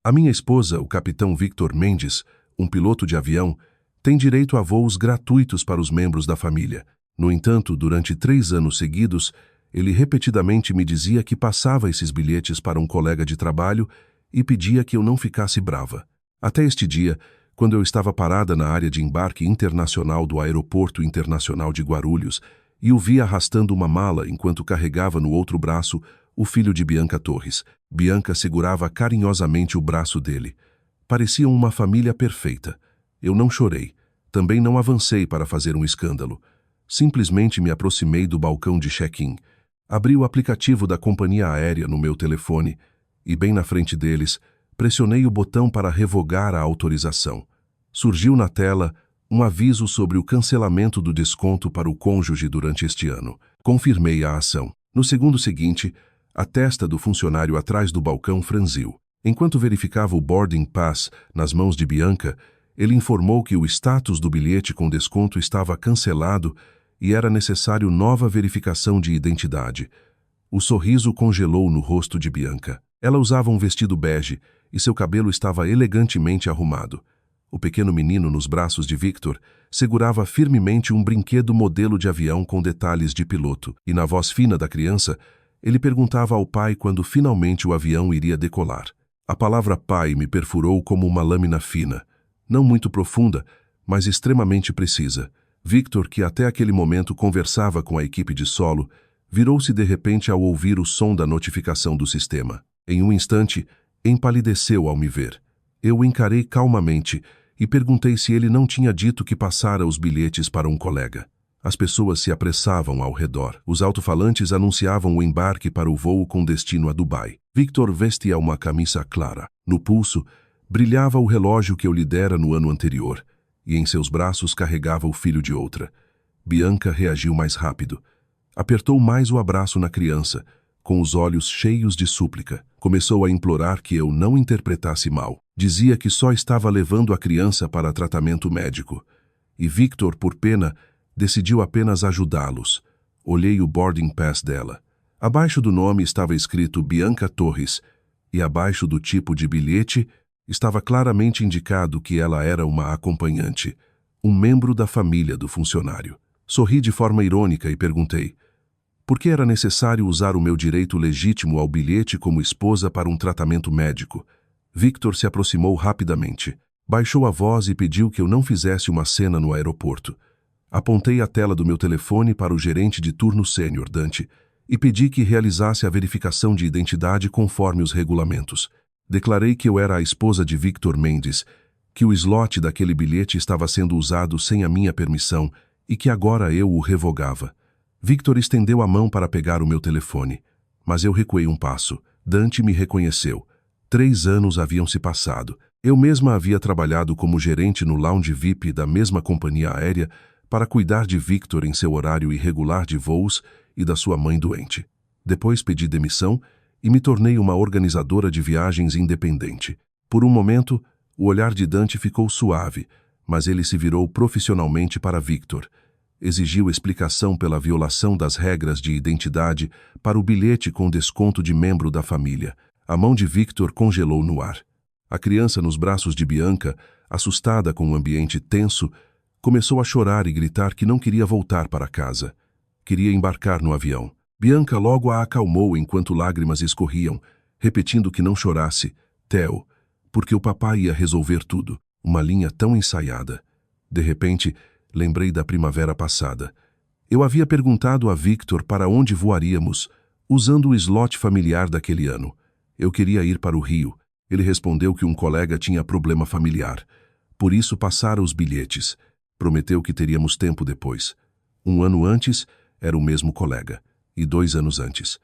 A minha esposa, o capitão Victor Mendes, um piloto de avião, tem direito a voos gratuitos para os membros da família. No entanto, durante 3 anos seguidos, ele repetidamente me dizia que passava esses bilhetes para um colega de trabalho e pedia que eu não ficasse brava. Até este dia, quando eu estava parada na área de embarque internacional do Aeroporto Internacional de Guarulhos e o vi arrastando uma mala enquanto carregava no outro braço o filho de Bianca Torres. Bianca segurava carinhosamente o braço dele. Pareciam uma família perfeita. Eu não chorei. Também não avancei para fazer um escândalo. Simplesmente me aproximei do balcão de check-in. Abri o aplicativo da companhia aérea no meu telefone e, bem na frente deles, pressionei o botão para revogar a autorização. Surgiu na tela um aviso sobre o cancelamento do desconto para o cônjuge durante este ano. Confirmei a ação. No segundo seguinte, a testa do funcionário atrás do balcão franziu. Enquanto verificava o boarding pass nas mãos de Bianca, ele informou que o status do bilhete com desconto estava cancelado e era necessário nova verificação de identidade. O sorriso congelou no rosto de Bianca. Ela usava um vestido bege e seu cabelo estava elegantemente arrumado. O pequeno menino nos braços de Victor segurava firmemente um brinquedo modelo de avião com detalhes de piloto, e na voz fina da criança, ele perguntava ao pai quando finalmente o avião iria decolar. A palavra pai me perfurou como uma lâmina fina, não muito profunda, mas extremamente precisa. Victor, que até aquele momento conversava com a equipe de solo, virou-se de repente ao ouvir o som da notificação do sistema. Em um instante, empalideceu ao me ver. Eu o encarei calmamente e perguntei se ele não tinha dito que passara os bilhetes para um colega. As pessoas se apressavam ao redor. Os alto-falantes anunciavam o embarque para o voo com destino a Dubai. Victor vestia uma camisa clara. No pulso, brilhava o relógio que eu lhe dera no ano anterior, e em seus braços carregava o filho de outra. Bianca reagiu mais rápido. Apertou mais o abraço na criança, com os olhos cheios de súplica. Começou a implorar que eu não interpretasse mal. Dizia que só estava levando a criança para tratamento médico. E Victor, por pena, decidiu apenas ajudá-los. Olhei o boarding pass dela. Abaixo do nome estava escrito Bianca Torres, e abaixo do tipo de bilhete estava claramente indicado que ela era uma acompanhante, um membro da família do funcionário. Sorri de forma irônica e perguntei: por que era necessário usar o meu direito legítimo ao bilhete como esposa para um tratamento médico? Victor se aproximou rapidamente. Baixou a voz e pediu que eu não fizesse uma cena no aeroporto. Apontei a tela do meu telefone para o gerente de turno sênior, Dante, e pedi que realizasse a verificação de identidade conforme os regulamentos. Declarei que eu era a esposa de Victor Mendes, que o slot daquele bilhete estava sendo usado sem a minha permissão e que agora eu o revogava. Victor estendeu a mão para pegar o meu telefone, mas eu recuei um passo. Dante me reconheceu. 3 anos haviam se passado. Eu mesma havia trabalhado como gerente no lounge VIP da mesma companhia aérea para cuidar de Victor em seu horário irregular de voos e da sua mãe doente. Depois pedi demissão e me tornei uma organizadora de viagens independente. Por um momento, o olhar de Dante ficou suave, mas ele se virou profissionalmente para Victor. Exigiu explicação pela violação das regras de identidade para o bilhete com desconto de membro da família. A mão de Victor congelou no ar. A criança nos braços de Bianca, assustada com o ambiente tenso, começou a chorar e gritar que não queria voltar para casa. Queria embarcar no avião. Bianca logo a acalmou enquanto lágrimas escorriam, repetindo que não chorasse. Theo, porque o papai ia resolver tudo. Uma linha tão ensaiada. De repente, lembrei da primavera passada. Eu havia perguntado a Victor para onde voaríamos, usando o slot familiar daquele ano. Eu queria ir para o Rio. Ele respondeu que um colega tinha problema familiar. Por isso passara os bilhetes. Prometeu que teríamos tempo depois. 1 ano antes, era o mesmo colega. E 2 anos antes.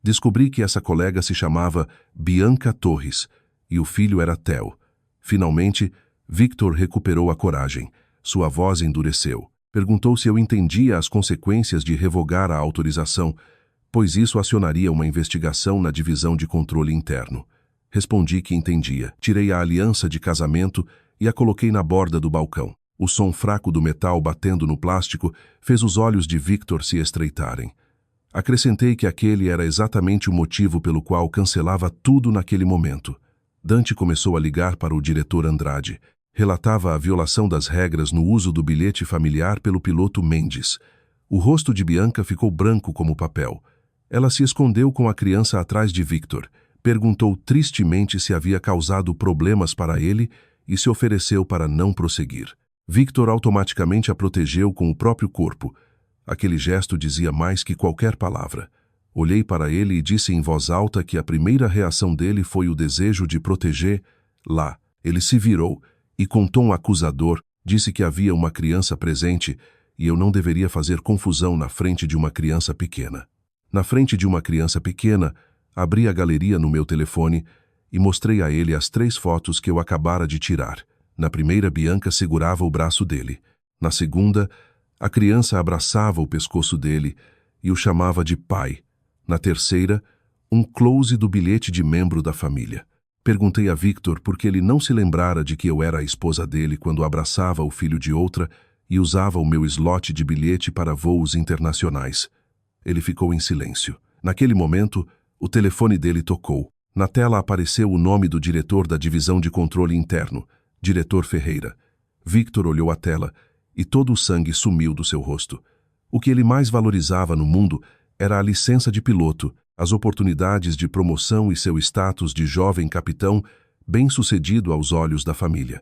Descobri que essa colega se chamava Bianca Torres, e o filho era Theo. Finalmente, Victor recuperou a coragem. Sua voz endureceu. Perguntou se eu entendia as consequências de revogar a autorização, pois isso acionaria uma investigação na divisão de controle interno. Respondi que entendia. Tirei a aliança de casamento e a coloquei na borda do balcão. O som fraco do metal batendo no plástico fez os olhos de Victor se estreitarem. Acrescentei que aquele era exatamente o motivo pelo qual cancelava tudo naquele momento. Dante começou a ligar para o diretor Andrade. Relatava a violação das regras no uso do bilhete familiar pelo piloto Mendes. O rosto de Bianca ficou branco como papel. Ela se escondeu com a criança atrás de Victor, perguntou tristemente se havia causado problemas para ele e se ofereceu para não prosseguir. Victor automaticamente a protegeu com o próprio corpo. Aquele gesto dizia mais que qualquer palavra. Olhei para ele e disse em voz alta que a primeira reação dele foi o desejo de proteger. Lá, ele se virou e, com tom acusador, disse que havia uma criança presente e eu não deveria fazer confusão na frente de uma criança pequena. Na frente de uma criança pequena, abri a galeria no meu telefone e mostrei a ele as 3 fotos que eu acabara de tirar. Na primeira, Bianca segurava o braço dele. Na segunda, a criança abraçava o pescoço dele e o chamava de pai. Na terceira, um close do bilhete de membro da família. Perguntei a Victor por que ele não se lembrara de que eu era a esposa dele quando abraçava o filho de outra e usava o meu slot de bilhete para voos internacionais. Ele ficou em silêncio. Naquele momento, o telefone dele tocou. Na tela apareceu o nome do diretor da divisão de controle interno, diretor Ferreira. Victor olhou a tela e todo o sangue sumiu do seu rosto. O que ele mais valorizava no mundo era a licença de piloto, as oportunidades de promoção e seu status de jovem capitão, bem-sucedido aos olhos da família.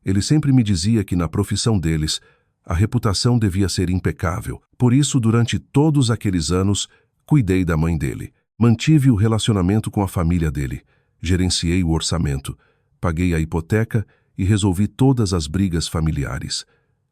Ele sempre me dizia que na profissão deles, a reputação devia ser impecável. Por isso, durante todos aqueles anos, cuidei da mãe dele. Mantive o relacionamento com a família dele. Gerenciei o orçamento. Paguei a hipoteca e resolvi todas as brigas familiares.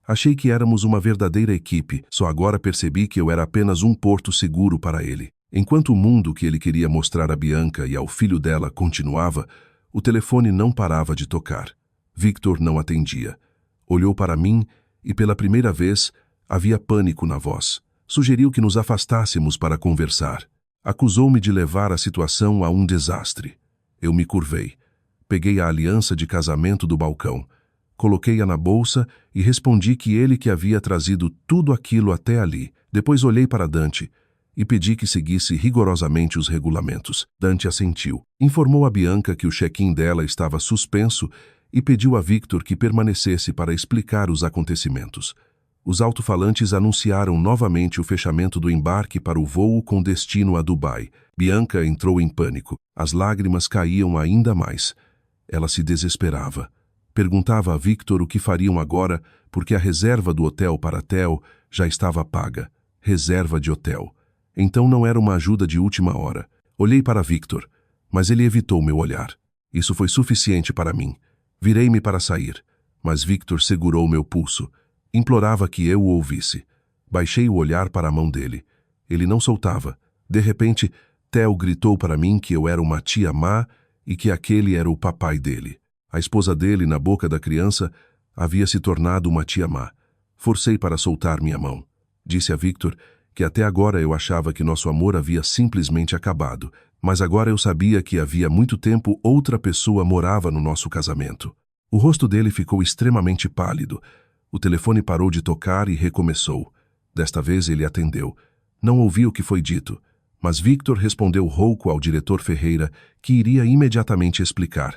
Achei que éramos uma verdadeira equipe, só agora percebi que eu era apenas um porto seguro para ele. Enquanto o mundo que ele queria mostrar a Bianca e ao filho dela continuava, o telefone não parava de tocar. Victor não atendia. Olhou para mim e, pela primeira vez, havia pânico na voz. Sugeriu que nos afastássemos para conversar. Acusou-me de levar a situação a um desastre. Eu me curvei. Peguei a aliança de casamento do balcão. Coloquei-a na bolsa e respondi que ele que havia trazido tudo aquilo até ali. Depois olhei para Dante e pedi que seguisse rigorosamente os regulamentos. Dante assentiu. Informou a Bianca que o check-in dela estava suspenso e pediu a Victor que permanecesse para explicar os acontecimentos. Os alto-falantes anunciaram novamente o fechamento do embarque para o voo com destino a Dubai. Bianca entrou em pânico. As lágrimas caíam ainda mais. Ela se desesperava. Perguntava a Victor o que fariam agora, porque a reserva do hotel para Theo já estava paga. Reserva de hotel. Então não era uma ajuda de última hora. Olhei para Victor, mas ele evitou meu olhar. Isso foi suficiente para mim. Virei-me para sair, mas Victor segurou meu pulso. Implorava que eu o ouvisse. Baixei o olhar para a mão dele. Ele não soltava. De repente, Theo gritou para mim que eu era uma tia má e que aquele era o papai dele. A esposa dele, na boca da criança, havia se tornado uma tia má. Forcei para soltar minha mão. Disse a Victor que até agora eu achava que nosso amor havia simplesmente acabado, mas agora eu sabia que havia muito tempo outra pessoa morava no nosso casamento. O rosto dele ficou extremamente pálido. O telefone parou de tocar e recomeçou. Desta vez ele atendeu. Não ouvi o que foi dito, mas Victor respondeu rouco ao diretor Ferreira que iria imediatamente explicar.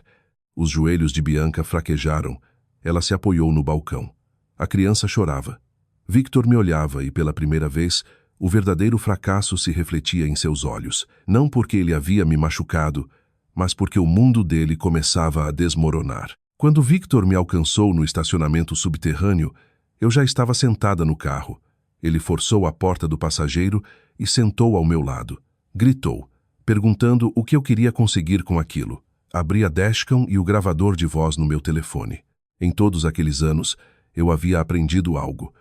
Os joelhos de Bianca fraquejaram. Ela se apoiou no balcão. A criança chorava. Victor me olhava e, pela primeira vez, o verdadeiro fracasso se refletia em seus olhos. Não porque ele havia me machucado, mas porque o mundo dele começava a desmoronar. Quando Victor me alcançou no estacionamento subterrâneo, eu já estava sentada no carro. Ele forçou a porta do passageiro e sentou ao meu lado. Gritou, perguntando o que eu queria conseguir com aquilo. Abri a dashcam e o gravador de voz no meu telefone. Em todos aqueles anos, eu havia aprendido algo.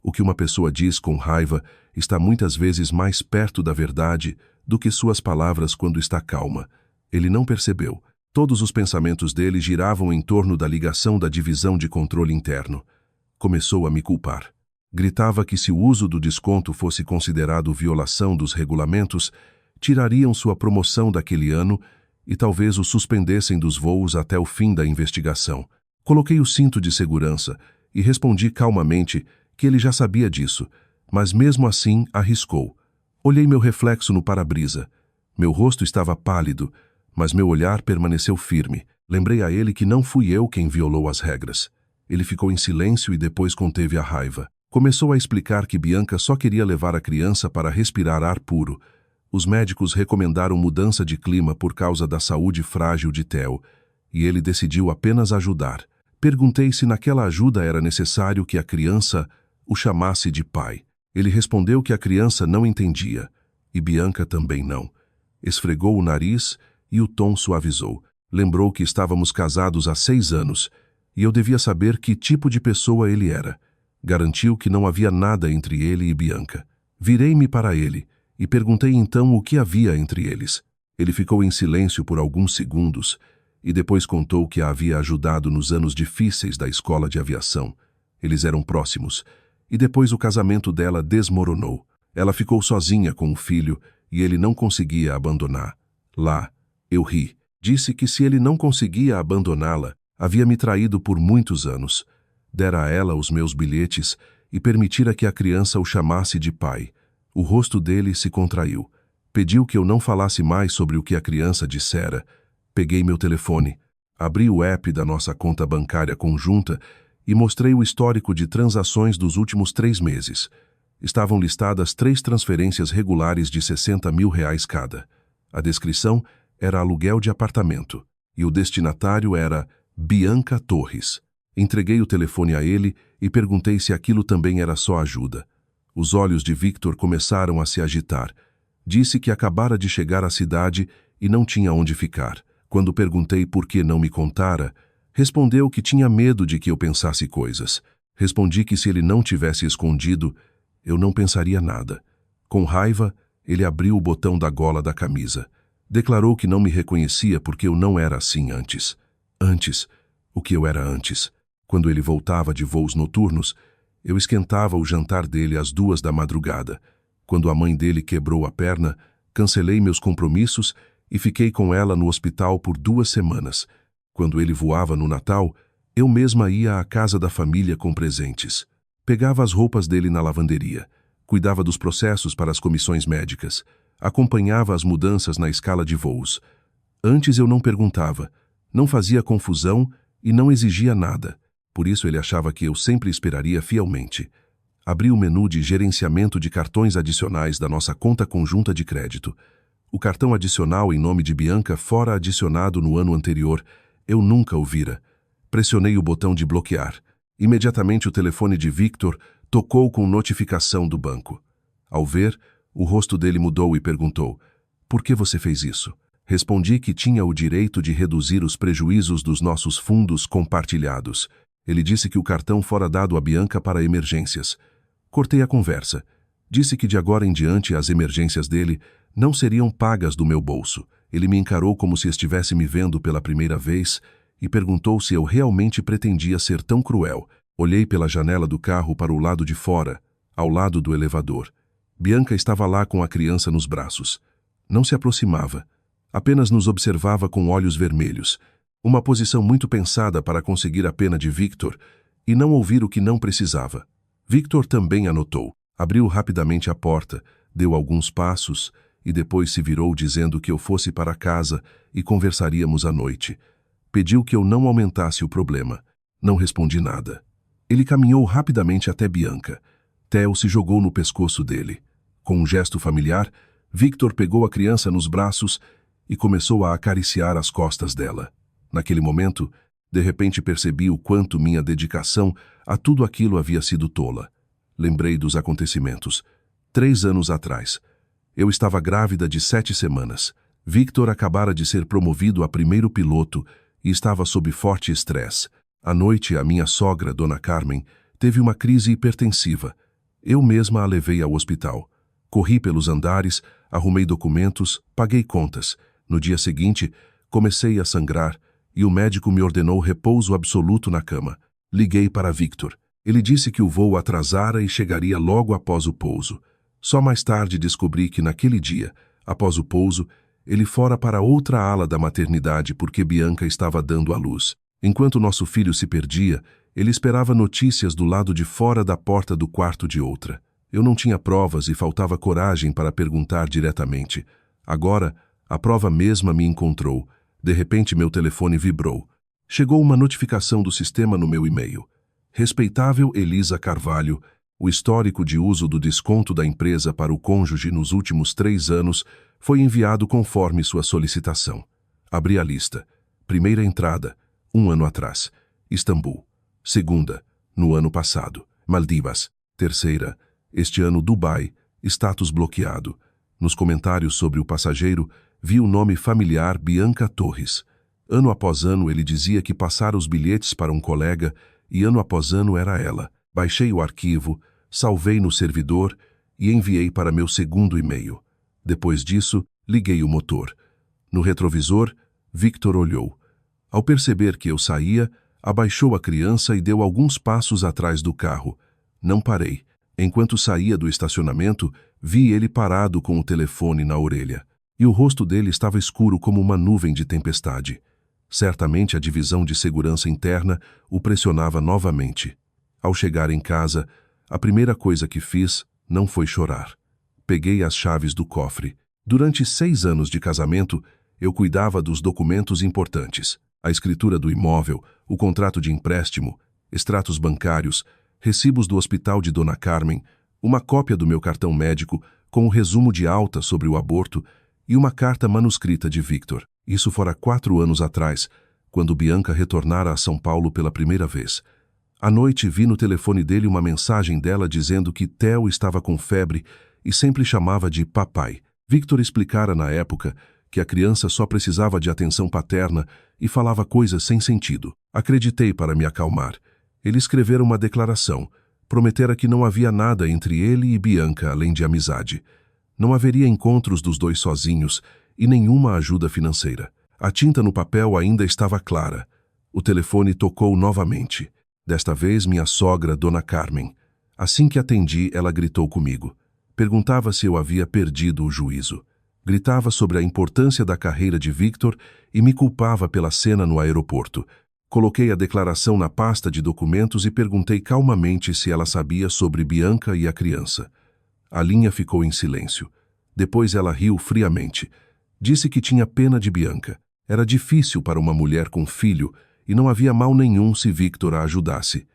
O que uma pessoa diz com raiva está muitas vezes mais perto da verdade do que suas palavras quando está calma. Ele não percebeu. Todos os pensamentos dele giravam em torno da ligação da divisão de controle interno. Começou a me culpar. Gritava que se o uso do desconto fosse considerado violação dos regulamentos, tirariam sua promoção daquele ano e talvez o suspendessem dos voos até o fim da investigação. Coloquei o cinto de segurança e respondi calmamente que ele já sabia disso, mas mesmo assim arriscou. Olhei meu reflexo no para-brisa. Meu rosto estava pálido, mas meu olhar permaneceu firme. Lembrei a ele que não fui eu quem violou as regras. Ele ficou em silêncio e depois conteve a raiva. Começou a explicar que Bianca só queria levar a criança para respirar ar puro. Os médicos recomendaram mudança de clima por causa da saúde frágil de Theo, e ele decidiu apenas ajudar. Perguntei se naquela ajuda era necessário que a criança o chamasse de pai. Ele respondeu que a criança não entendia, e Bianca também não. Esfregou o nariz e o tom suavizou. Lembrou que estávamos casados há 6 anos, e eu devia saber que tipo de pessoa ele era. Garantiu que não havia nada entre ele e Bianca. Virei-me para ele e perguntei então o que havia entre eles. Ele ficou em silêncio por alguns segundos e depois contou que a havia ajudado nos anos difíceis da escola de aviação. Eles eram próximos, e depois o casamento dela desmoronou. Ela ficou sozinha com o filho e ele não conseguia abandonar. Lá, eu ri. Disse que se ele não conseguia abandoná-la, havia me traído por muitos anos. Dera a ela os meus bilhetes e permitira que a criança o chamasse de pai. O rosto dele se contraiu. Pediu que eu não falasse mais sobre o que a criança dissera. Peguei meu telefone, abri o app da nossa conta bancária conjunta e mostrei o histórico de transações dos últimos 3 meses. Estavam listadas 3 transferências regulares de R$60 mil cada. A descrição era aluguel de apartamento, e o destinatário era Bianca Torres. Entreguei o telefone a ele e perguntei se aquilo também era só ajuda. Os olhos de Victor começaram a se agitar. Disse que acabara de chegar à cidade e não tinha onde ficar. Quando perguntei por que não me contara, respondeu que tinha medo de que eu pensasse coisas. Respondi que se ele não tivesse escondido, eu não pensaria nada. Com raiva, ele abriu o botão da gola da camisa. Declarou que não me reconhecia porque eu não era assim antes. Antes, o que eu era antes. Quando ele voltava de voos noturnos, eu esquentava o jantar dele às 2 da madrugada. Quando a mãe dele quebrou a perna, cancelei meus compromissos e fiquei com ela no hospital por 2 semanas. Quando ele voava no Natal, eu mesma ia à casa da família com presentes. Pegava as roupas dele na lavanderia, cuidava dos processos para as comissões médicas, acompanhava as mudanças na escala de voos. Antes eu não perguntava, não fazia confusão e não exigia nada. Por isso ele achava que eu sempre esperaria fielmente. Abri o menu de gerenciamento de cartões adicionais da nossa conta conjunta de crédito. O cartão adicional em nome de Bianca fora adicionado no ano anterior, eu nunca o vira. Pressionei o botão de bloquear. Imediatamente o telefone de Victor tocou com notificação do banco. Ao ver, o rosto dele mudou e perguntou: "Por que você fez isso?" Respondi que tinha o direito de reduzir os prejuízos dos nossos fundos compartilhados. Ele disse que o cartão fora dado a Bianca para emergências. Cortei a conversa. Disse que de agora em diante as emergências dele não seriam pagas do meu bolso. Ele me encarou como se estivesse me vendo pela primeira vez e perguntou se eu realmente pretendia ser tão cruel. Olhei pela janela do carro para o lado de fora, ao lado do elevador. Bianca estava lá com a criança nos braços. Não se aproximava. Apenas nos observava com olhos vermelhos. Uma posição muito pensada para conseguir a pena de Victor e não ouvir o que não precisava. Victor também anotou. Abriu rapidamente a porta, deu alguns passos e depois se virou dizendo que eu fosse para casa e conversaríamos à noite. Pediu que eu não aumentasse o problema. Não respondi nada. Ele caminhou rapidamente até Bianca. Theo se jogou no pescoço dele. Com um gesto familiar, Victor pegou a criança nos braços e começou a acariciar as costas dela. Naquele momento, de repente percebi o quanto minha dedicação a tudo aquilo havia sido tola. Lembrei dos acontecimentos. 3 anos atrás. Eu estava grávida de 7 semanas. Victor acabara de ser promovido a primeiro piloto e estava sob forte estresse. À noite, a minha sogra, Dona Carmen, teve uma crise hipertensiva. Eu mesma a levei ao hospital. Corri pelos andares, arrumei documentos, paguei contas. No dia seguinte, comecei a sangrar e o médico me ordenou repouso absoluto na cama. Liguei para Victor. Ele disse que o voo atrasara e chegaria logo após o pouso. Só mais tarde descobri que naquele dia, após o pouso, ele fora para outra ala da maternidade porque Bianca estava dando à luz. Enquanto nosso filho se perdia, ele esperava notícias do lado de fora da porta do quarto de outra. Eu não tinha provas e faltava coragem para perguntar diretamente. Agora, a prova mesma me encontrou. De repente, meu telefone vibrou. Chegou uma notificação do sistema no meu e-mail. Respeitável Elisa Carvalho, o histórico de uso do desconto da empresa para o cônjuge nos últimos 3 anos foi enviado conforme sua solicitação. Abri a lista. Primeira entrada, 1 ano atrás. Istambul. Segunda, no ano passado. Maldivas. Terceira, este ano Dubai. Status bloqueado. Nos comentários sobre o passageiro, vi o nome familiar Bianca Torres. Ano após ano ele dizia que passara os bilhetes para um colega e ano após ano era ela. Baixei o arquivo, salvei no servidor e enviei para meu segundo e-mail. Depois disso, liguei o motor. No retrovisor, Victor olhou. Ao perceber que eu saía, abaixou a criança e deu alguns passos atrás do carro. Não parei. Enquanto saía do estacionamento, vi ele parado com o telefone na orelha. E o rosto dele estava escuro como uma nuvem de tempestade. Certamente a divisão de segurança interna o pressionava novamente. Ao chegar em casa, a primeira coisa que fiz não foi chorar. Peguei as chaves do cofre. Durante 6 anos de casamento, eu cuidava dos documentos importantes. A escritura do imóvel, o contrato de empréstimo, extratos bancários, recibos do hospital de Dona Carmen, uma cópia do meu cartão médico com um resumo de alta sobre o aborto e uma carta manuscrita de Victor. Isso fora 4 anos atrás, quando Bianca retornara a São Paulo pela primeira vez. À noite vi no telefone dele uma mensagem dela dizendo que Theo estava com febre e sempre chamava de papai. Victor explicara na época que a criança só precisava de atenção paterna e falava coisas sem sentido. Acreditei para me acalmar. Ele escrevera uma declaração. Prometera que não havia nada entre ele e Bianca além de amizade. Não haveria encontros dos dois sozinhos e nenhuma ajuda financeira. A tinta no papel ainda estava clara. O telefone tocou novamente. Desta vez minha sogra, Dona Carmen. Assim que atendi, ela gritou comigo. Perguntava se eu havia perdido o juízo. Gritava sobre a importância da carreira de Victor e me culpava pela cena no aeroporto. Coloquei a declaração na pasta de documentos e perguntei calmamente se ela sabia sobre Bianca e a criança. A linha ficou em silêncio. Depois ela riu friamente. Disse que tinha pena de Bianca. Era difícil para uma mulher com filho e não havia mal nenhum se Victor a ajudasse.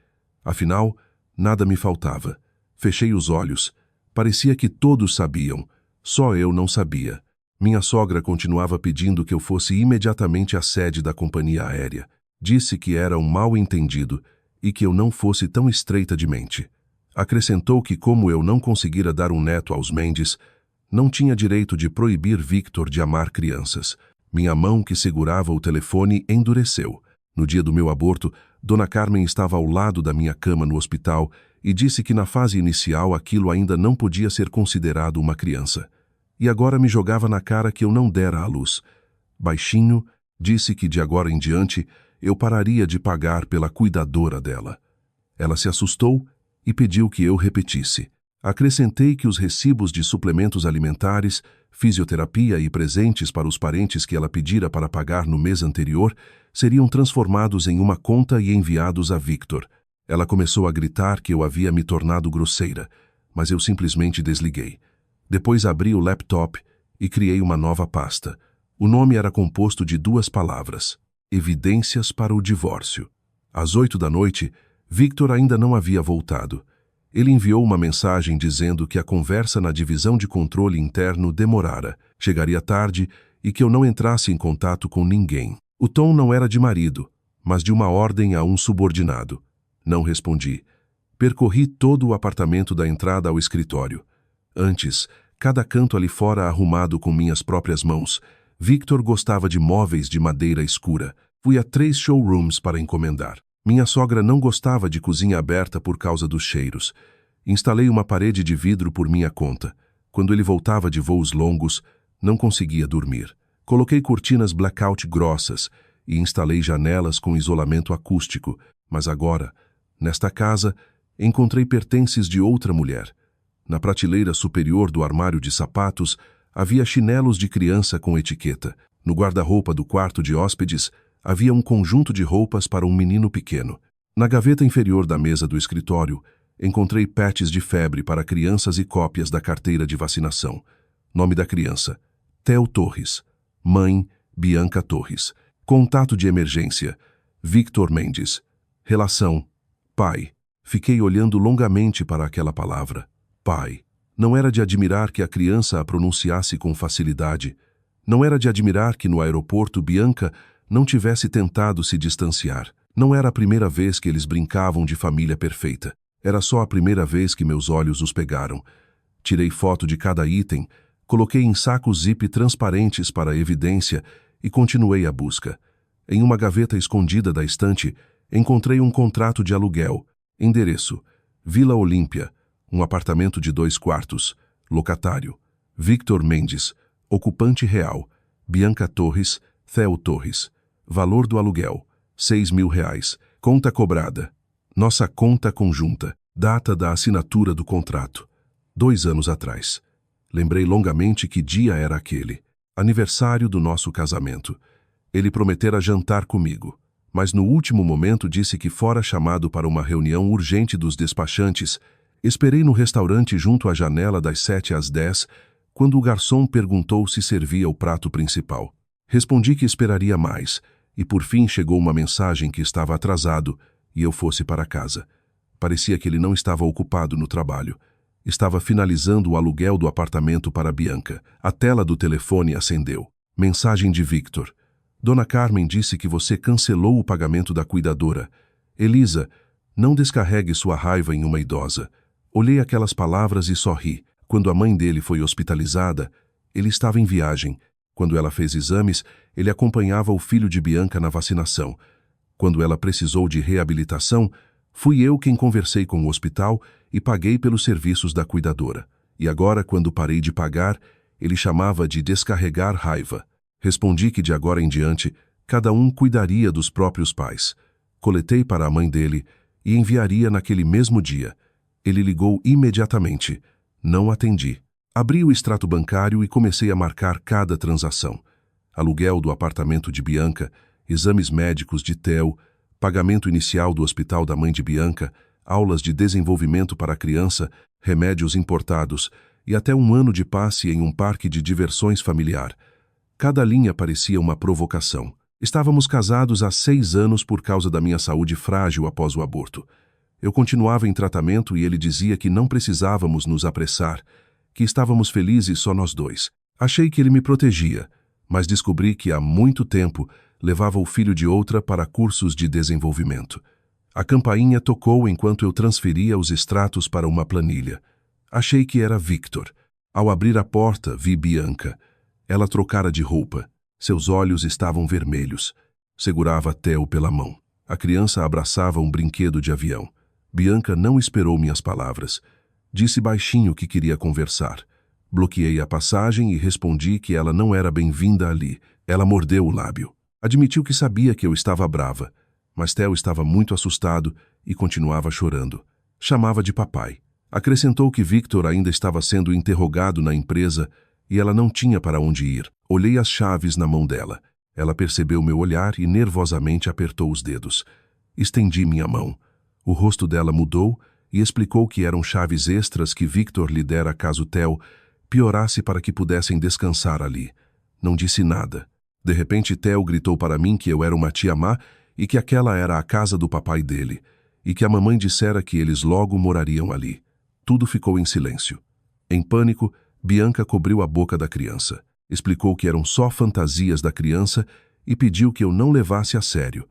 Afinal, nada me faltava. Fechei os olhos. Parecia que todos sabiam. Só eu não sabia. Minha sogra continuava pedindo que eu fosse imediatamente à sede da companhia aérea. Disse que era um mal-entendido e que eu não fosse tão estreita de mente. Acrescentou que, como eu não conseguira dar um neto aos Mendes, não tinha direito de proibir Victor de amar crianças. Minha mão que segurava o telefone endureceu. No dia do meu aborto, Dona Carmen estava ao lado da minha cama no hospital e disse que na fase inicial aquilo ainda não podia ser considerado uma criança. E agora me jogava na cara que eu não dera à luz. Baixinho, disse que de agora em diante eu pararia de pagar pela cuidadora dela. Ela se assustou e pediu que eu repetisse. Acrescentei que os recibos de suplementos alimentares, fisioterapia e presentes para os parentes que ela pedira para pagar no mês anterior seriam transformados em uma conta e enviados a Victor. Ela começou a gritar que eu havia me tornado grosseira, mas eu simplesmente desliguei. Depois abri o laptop e criei uma nova pasta. O nome era composto de 2 palavras: Evidências para o divórcio. Às 8 da noite, Victor ainda não havia voltado. Ele enviou uma mensagem dizendo que a conversa na divisão de controle interno demorara, chegaria tarde e que eu não entrasse em contato com ninguém. O tom não era de marido, mas de uma ordem a um subordinado. Não respondi. Percorri todo o apartamento da entrada ao escritório. Antes, cada canto ali fora arrumado com minhas próprias mãos. Victor gostava de móveis de madeira escura. Fui a 3 showrooms para encomendar. Minha sogra não gostava de cozinha aberta por causa dos cheiros. Instalei uma parede de vidro por minha conta. Quando ele voltava de voos longos, não conseguia dormir. Coloquei cortinas blackout grossas e instalei janelas com isolamento acústico. Mas agora, nesta casa, encontrei pertences de outra mulher. Na prateleira superior do armário de sapatos, havia chinelos de criança com etiqueta. No guarda-roupa do quarto de hóspedes, havia um conjunto de roupas para um menino pequeno. Na gaveta inferior da mesa do escritório, encontrei patches de febre para crianças e cópias da carteira de vacinação. Nome da criança: Theo Torres. Mãe: Bianca Torres. Contato de emergência, Victor Mendes. Relação, pai. Fiquei olhando longamente para aquela palavra, pai. Não era de admirar que a criança a pronunciasse com facilidade. Não era de admirar que no aeroporto Bianca não tivesse tentado se distanciar. Não era a primeira vez que eles brincavam de família perfeita. Era só a primeira vez que meus olhos os pegaram. Tirei foto de cada item, coloquei em sacos zip transparentes para evidência e continuei a busca. Em uma gaveta escondida da estante, encontrei um contrato de aluguel. Endereço: Vila Olímpia, um apartamento de 2 quartos. Locatário: Victor Mendes. Ocupante real: Bianca Torres, Theo Torres. Valor do aluguel: R$6.000. Conta cobrada: nossa conta conjunta. Data da assinatura do contrato: 2 anos atrás. Lembrei longamente que dia era aquele. Aniversário do nosso casamento. Ele prometera jantar comigo, mas no último momento disse que fora chamado para uma reunião urgente dos despachantes. Esperei no restaurante junto à janela das 7 às 10, quando o garçom perguntou se servia o prato principal. Respondi que esperaria mais, e por fim chegou uma mensagem que estava atrasado e eu fosse para casa. Parecia que ele não estava ocupado no trabalho. Estava finalizando o aluguel do apartamento para Bianca. A tela do telefone acendeu. Mensagem de Victor: Dona Carmen disse que você cancelou o pagamento da cuidadora. Elisa, não descarregue sua raiva em uma idosa. Olhei aquelas palavras e sorri. Quando a mãe dele foi hospitalizada, ele estava em viagem. Quando ela fez exames, ele acompanhava o filho de Bianca na vacinação. Quando ela precisou de reabilitação, fui eu quem conversei com o hospital e paguei pelos serviços da cuidadora. E agora, quando parei de pagar, ele chamava de descarregar raiva. Respondi que de agora em diante, cada um cuidaria dos próprios pais. Coletei para a mãe dele e enviaria naquele mesmo dia. Ele ligou imediatamente. Não atendi. Abri o extrato bancário e comecei a marcar cada transação. Aluguel do apartamento de Bianca, exames médicos de Theo, pagamento inicial do hospital da mãe de Bianca, aulas de desenvolvimento para a criança, remédios importados e até 1 ano de passe em um parque de diversões familiar. Cada linha parecia uma provocação. Estávamos casados há 6 anos por causa da minha saúde frágil após o aborto. Eu continuava em tratamento e ele dizia que não precisávamos nos apressar, que estávamos felizes só nós dois. Achei que ele me protegia, mas descobri que há muito tempo levava o filho de outra para cursos de desenvolvimento. A campainha tocou enquanto eu transferia os extratos para uma planilha. Achei que era Victor. Ao abrir a porta, vi Bianca. Ela trocara de roupa. Seus olhos estavam vermelhos. Segurava Theo pela mão. A criança abraçava um brinquedo de avião. Bianca não esperou minhas palavras. Disse baixinho que queria conversar. Bloqueei a passagem e respondi que ela não era bem-vinda ali. Ela mordeu o lábio. Admitiu que sabia que eu estava brava, mas Theo estava muito assustado e continuava chorando. Chamava de papai. Acrescentou que Victor ainda estava sendo interrogado na empresa e ela não tinha para onde ir. Olhei as chaves na mão dela. Ela percebeu meu olhar e nervosamente apertou os dedos. Estendi minha mão. O rosto dela mudou e explicou que eram chaves extras que Victor lhe dera caso Theo piorasse para que pudessem descansar ali. Não disse nada. De repente, Theo gritou para mim que eu era uma tia má e que aquela era a casa do papai dele, e que a mamãe dissera que eles logo morariam ali. Tudo ficou em silêncio. Em pânico, Bianca cobriu a boca da criança. Explicou que eram só fantasias da criança e pediu que eu não levasse a sério.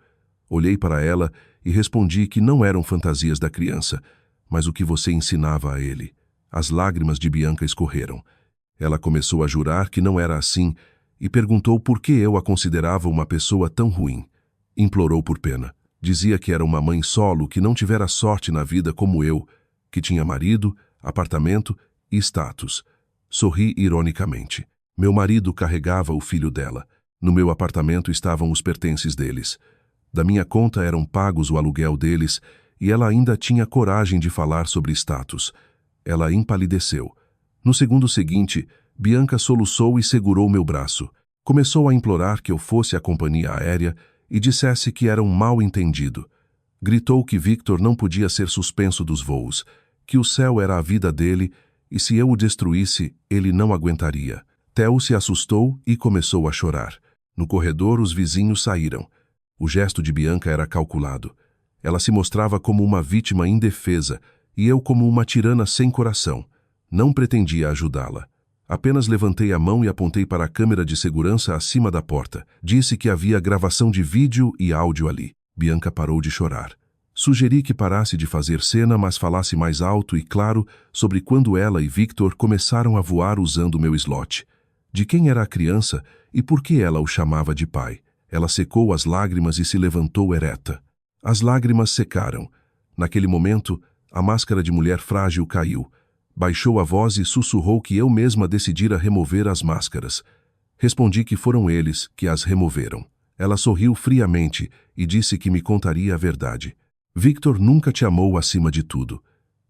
Olhei para ela e respondi que não eram fantasias da criança, mas o que você ensinava a ele. As lágrimas de Bianca escorreram. Ela começou a jurar que não era assim e perguntou por que eu a considerava uma pessoa tão ruim. Implorou por pena. Dizia que era uma mãe solo que não tivera sorte na vida como eu, que tinha marido, apartamento e status. Sorri ironicamente. Meu marido carregava o filho dela. No meu apartamento estavam os pertences deles. Da minha conta eram pagos o aluguel deles e ela ainda tinha coragem de falar sobre status. Ela empalideceu. No segundo seguinte, Bianca soluçou e segurou meu braço. Começou a implorar que eu fosse à companhia aérea e dissesse que era um mal-entendido. Gritou que Victor não podia ser suspenso dos voos, que o céu era a vida dele e se eu o destruísse, ele não aguentaria. Theo se assustou e começou a chorar. No corredor, os vizinhos saíram. O gesto de Bianca era calculado. Ela se mostrava como uma vítima indefesa e eu como uma tirana sem coração. Não pretendia ajudá-la. Apenas levantei a mão e apontei para a câmera de segurança acima da porta. Disse que havia gravação de vídeo e áudio ali. Bianca parou de chorar. Sugeri que parasse de fazer cena, mas falasse mais alto e claro sobre quando ela e Victor começaram a voar usando meu slot. De quem era a criança e por que ela o chamava de pai. Ela secou as lágrimas e se levantou ereta. As lágrimas secaram. Naquele momento, a máscara de mulher frágil caiu. Baixou a voz e sussurrou que eu mesma decidira remover as máscaras. Respondi que foram eles que as removeram. Ela sorriu friamente e disse que me contaria a verdade. Victor nunca te amou acima de tudo.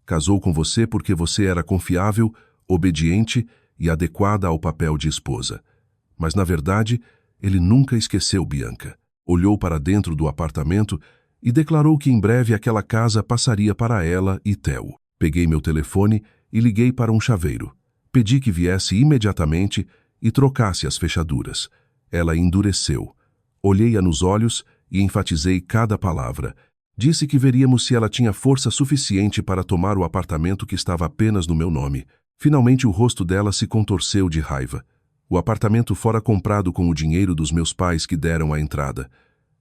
Casou com você porque você era confiável, obediente e adequada ao papel de esposa. Mas, na verdade, ele nunca esqueceu Bianca. Olhou para dentro do apartamento e declarou que em breve aquela casa passaria para ela e Theo. Peguei meu telefone e liguei para um chaveiro. Pedi que viesse imediatamente e trocasse as fechaduras. Ela endureceu. Olhei-a nos olhos e enfatizei cada palavra. Disse que veríamos se ela tinha força suficiente para tomar o apartamento que estava apenas no meu nome. Finalmente o rosto dela se contorceu de raiva. O apartamento fora comprado com o dinheiro dos meus pais que deram a entrada.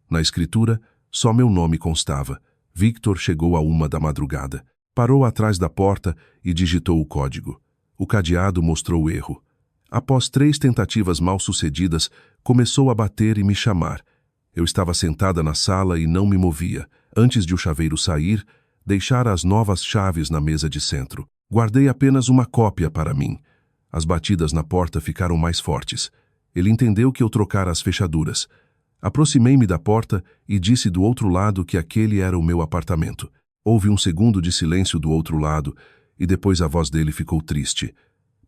Na escritura, só meu nome constava. Victor chegou a 1 da madrugada. Parou atrás da porta e digitou o código. O cadeado mostrou o erro. Após 3 tentativas mal-sucedidas, começou a bater e me chamar. Eu estava sentada na sala e não me movia. Antes de o chaveiro sair, deixara as novas chaves na mesa de centro. Guardei apenas uma cópia para mim. As batidas na porta ficaram mais fortes. Ele entendeu que eu trocara as fechaduras. Aproximei-me da porta e disse do outro lado que aquele era o meu apartamento. Houve um segundo de silêncio do outro lado e depois a voz dele ficou triste.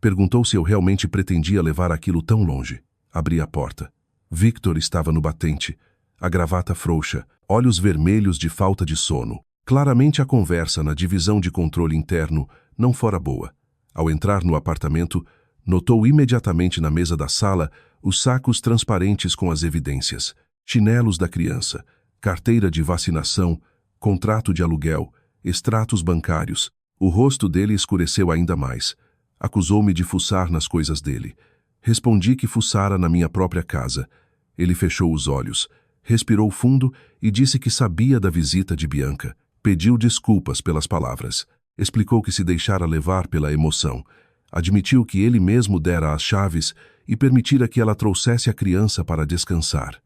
Perguntou se eu realmente pretendia levar aquilo tão longe. Abri a porta. Victor estava no batente, a gravata frouxa, olhos vermelhos de falta de sono. Claramente a conversa na divisão de controle interno não fora boa. Ao entrar no apartamento, notou imediatamente na mesa da sala os sacos transparentes com as evidências, chinelos da criança, carteira de vacinação, contrato de aluguel, extratos bancários. O rosto dele escureceu ainda mais. Acusou-me de fuçar nas coisas dele. Respondi que fuçara na minha própria casa. Ele fechou os olhos, respirou fundo e disse que sabia da visita de Bianca. Pediu desculpas pelas palavras. Explicou que se deixara levar pela emoção. Admitiu que ele mesmo dera as chaves e permitira que ela trouxesse a criança para descansar.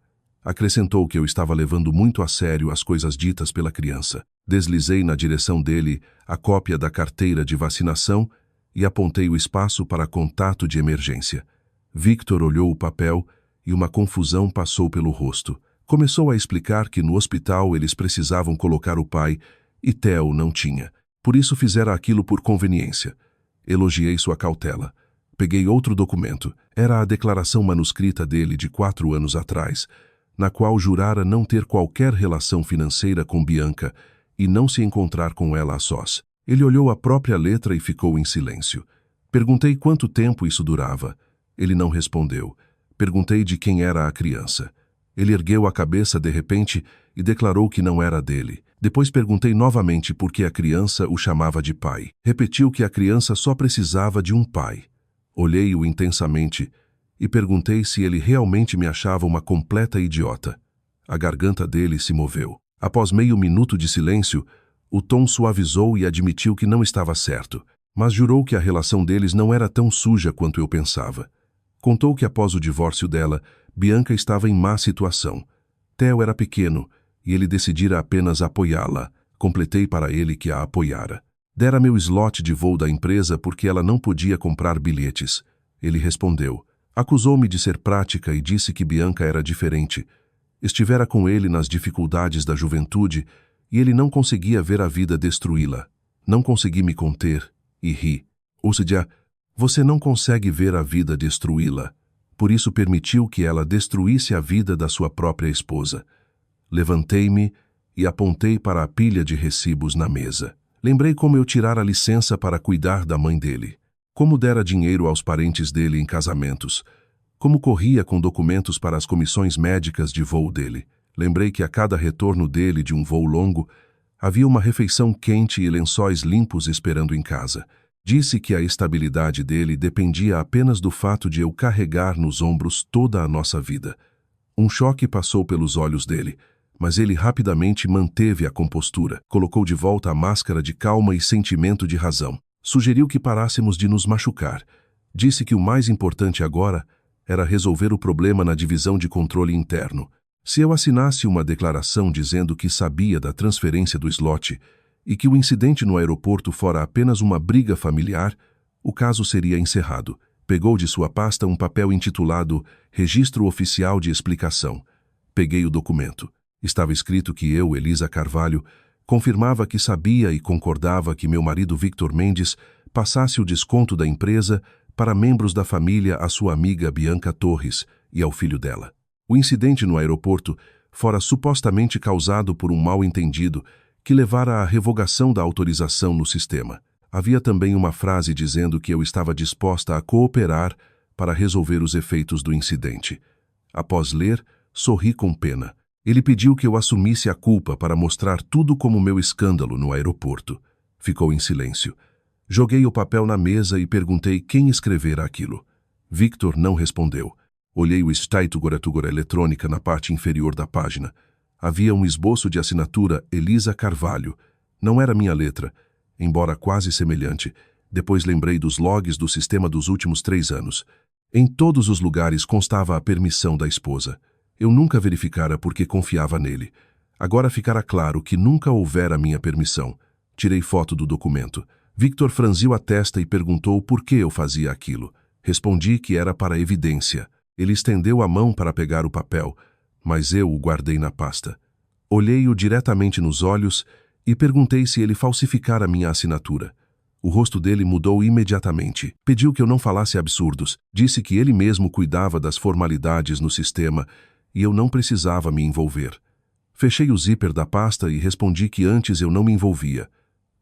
Acrescentou que eu estava levando muito a sério as coisas ditas pela criança. Deslizei na direção dele a cópia da carteira de vacinação e apontei o espaço para contato de emergência. Victor olhou o papel e uma confusão passou pelo rosto. Começou a explicar que no hospital eles precisavam colocar o pai e Theo não tinha. Por isso fizera aquilo por conveniência. Elogiei sua cautela. Peguei outro documento. Era a declaração manuscrita dele de 4 anos atrás, na qual jurara não ter qualquer relação financeira com Bianca e não se encontrar com ela a sós. Ele olhou a própria letra e ficou em silêncio. Perguntei quanto tempo isso durava. Ele não respondeu. Perguntei de quem era a criança. Ele ergueu a cabeça de repente e declarou que não era dele. Depois perguntei novamente por que a criança o chamava de pai. Repetiu que a criança só precisava de um pai. Olhei-o intensamente e perguntei se ele realmente me achava uma completa idiota. A garganta dele se moveu. Após meio minuto de silêncio, o tom suavizou e admitiu que não estava certo, mas jurou que a relação deles não era tão suja quanto eu pensava. Contou que após o divórcio dela, Bianca estava em má situação. Theo era pequeno e ele decidira apenas apoiá-la. Completei para ele que a apoiara. Dera meu slot de voo da empresa porque ela não podia comprar bilhetes. Ele respondeu. Acusou-me de ser prática e disse que Bianca era diferente. Estivera com ele nas dificuldades da juventude e ele não conseguia ver a vida destruí-la. Não consegui me conter e ri. Ou seja, você não consegue ver a vida destruí-la. Por isso permitiu que ela destruísse a vida da sua própria esposa. Levantei-me e apontei para a pilha de recibos na mesa. Lembrei como eu tirara licença para cuidar da mãe dele. Como dera dinheiro aos parentes dele em casamentos. Como corria com documentos para as comissões médicas de voo dele. Lembrei que a cada retorno dele de um voo longo, havia uma refeição quente e lençóis limpos esperando em casa. Disse que a estabilidade dele dependia apenas do fato de eu carregar nos ombros toda a nossa vida. Um choque passou pelos olhos dele, mas ele rapidamente manteve a compostura. Colocou de volta a máscara de calma e sentimento de razão. Sugeriu que parássemos de nos machucar. Disse que o mais importante agora era resolver o problema na divisão de controle interno. Se eu assinasse uma declaração dizendo que sabia da transferência do slot e que o incidente no aeroporto fora apenas uma briga familiar, o caso seria encerrado. Pegou de sua pasta um papel intitulado Registro Oficial de Explicação. Peguei o documento. Estava escrito que eu, Elisa Carvalho, confirmava que sabia e concordava que meu marido Victor Mendes passasse o desconto da empresa para membros da família à sua amiga Bianca Torres e ao filho dela. O incidente no aeroporto fora supostamente causado por um mal-entendido que levara à revogação da autorização no sistema. Havia também uma frase dizendo que eu estava disposta a cooperar para resolver os efeitos do incidente. Após ler, sorri com pena. Ele pediu que eu assumisse a culpa para mostrar tudo como meu escândalo no aeroporto. Ficou em silêncio. Joguei o papel na mesa e perguntei quem escrevera aquilo. Victor não respondeu. Olhei o Staitugora eletrônica na parte inferior da página. Havia um esboço de assinatura Elisa Carvalho. Não era minha letra, embora quase semelhante. Depois lembrei dos logs do sistema dos últimos 3 anos. Em todos os lugares constava a permissão da esposa. Eu nunca verificara porque confiava nele. Agora ficara claro que nunca houvera minha permissão. Tirei foto do documento. Victor franziu a testa e perguntou por que eu fazia aquilo. Respondi que era para evidência. Ele estendeu a mão para pegar o papel, mas eu o guardei na pasta. Olhei-o diretamente nos olhos e perguntei se ele falsificara minha assinatura. O rosto dele mudou imediatamente. Pediu que eu não falasse absurdos. Disse que ele mesmo cuidava das formalidades no sistema e eu não precisava me envolver. Fechei o zíper da pasta e respondi que antes eu não me envolvia,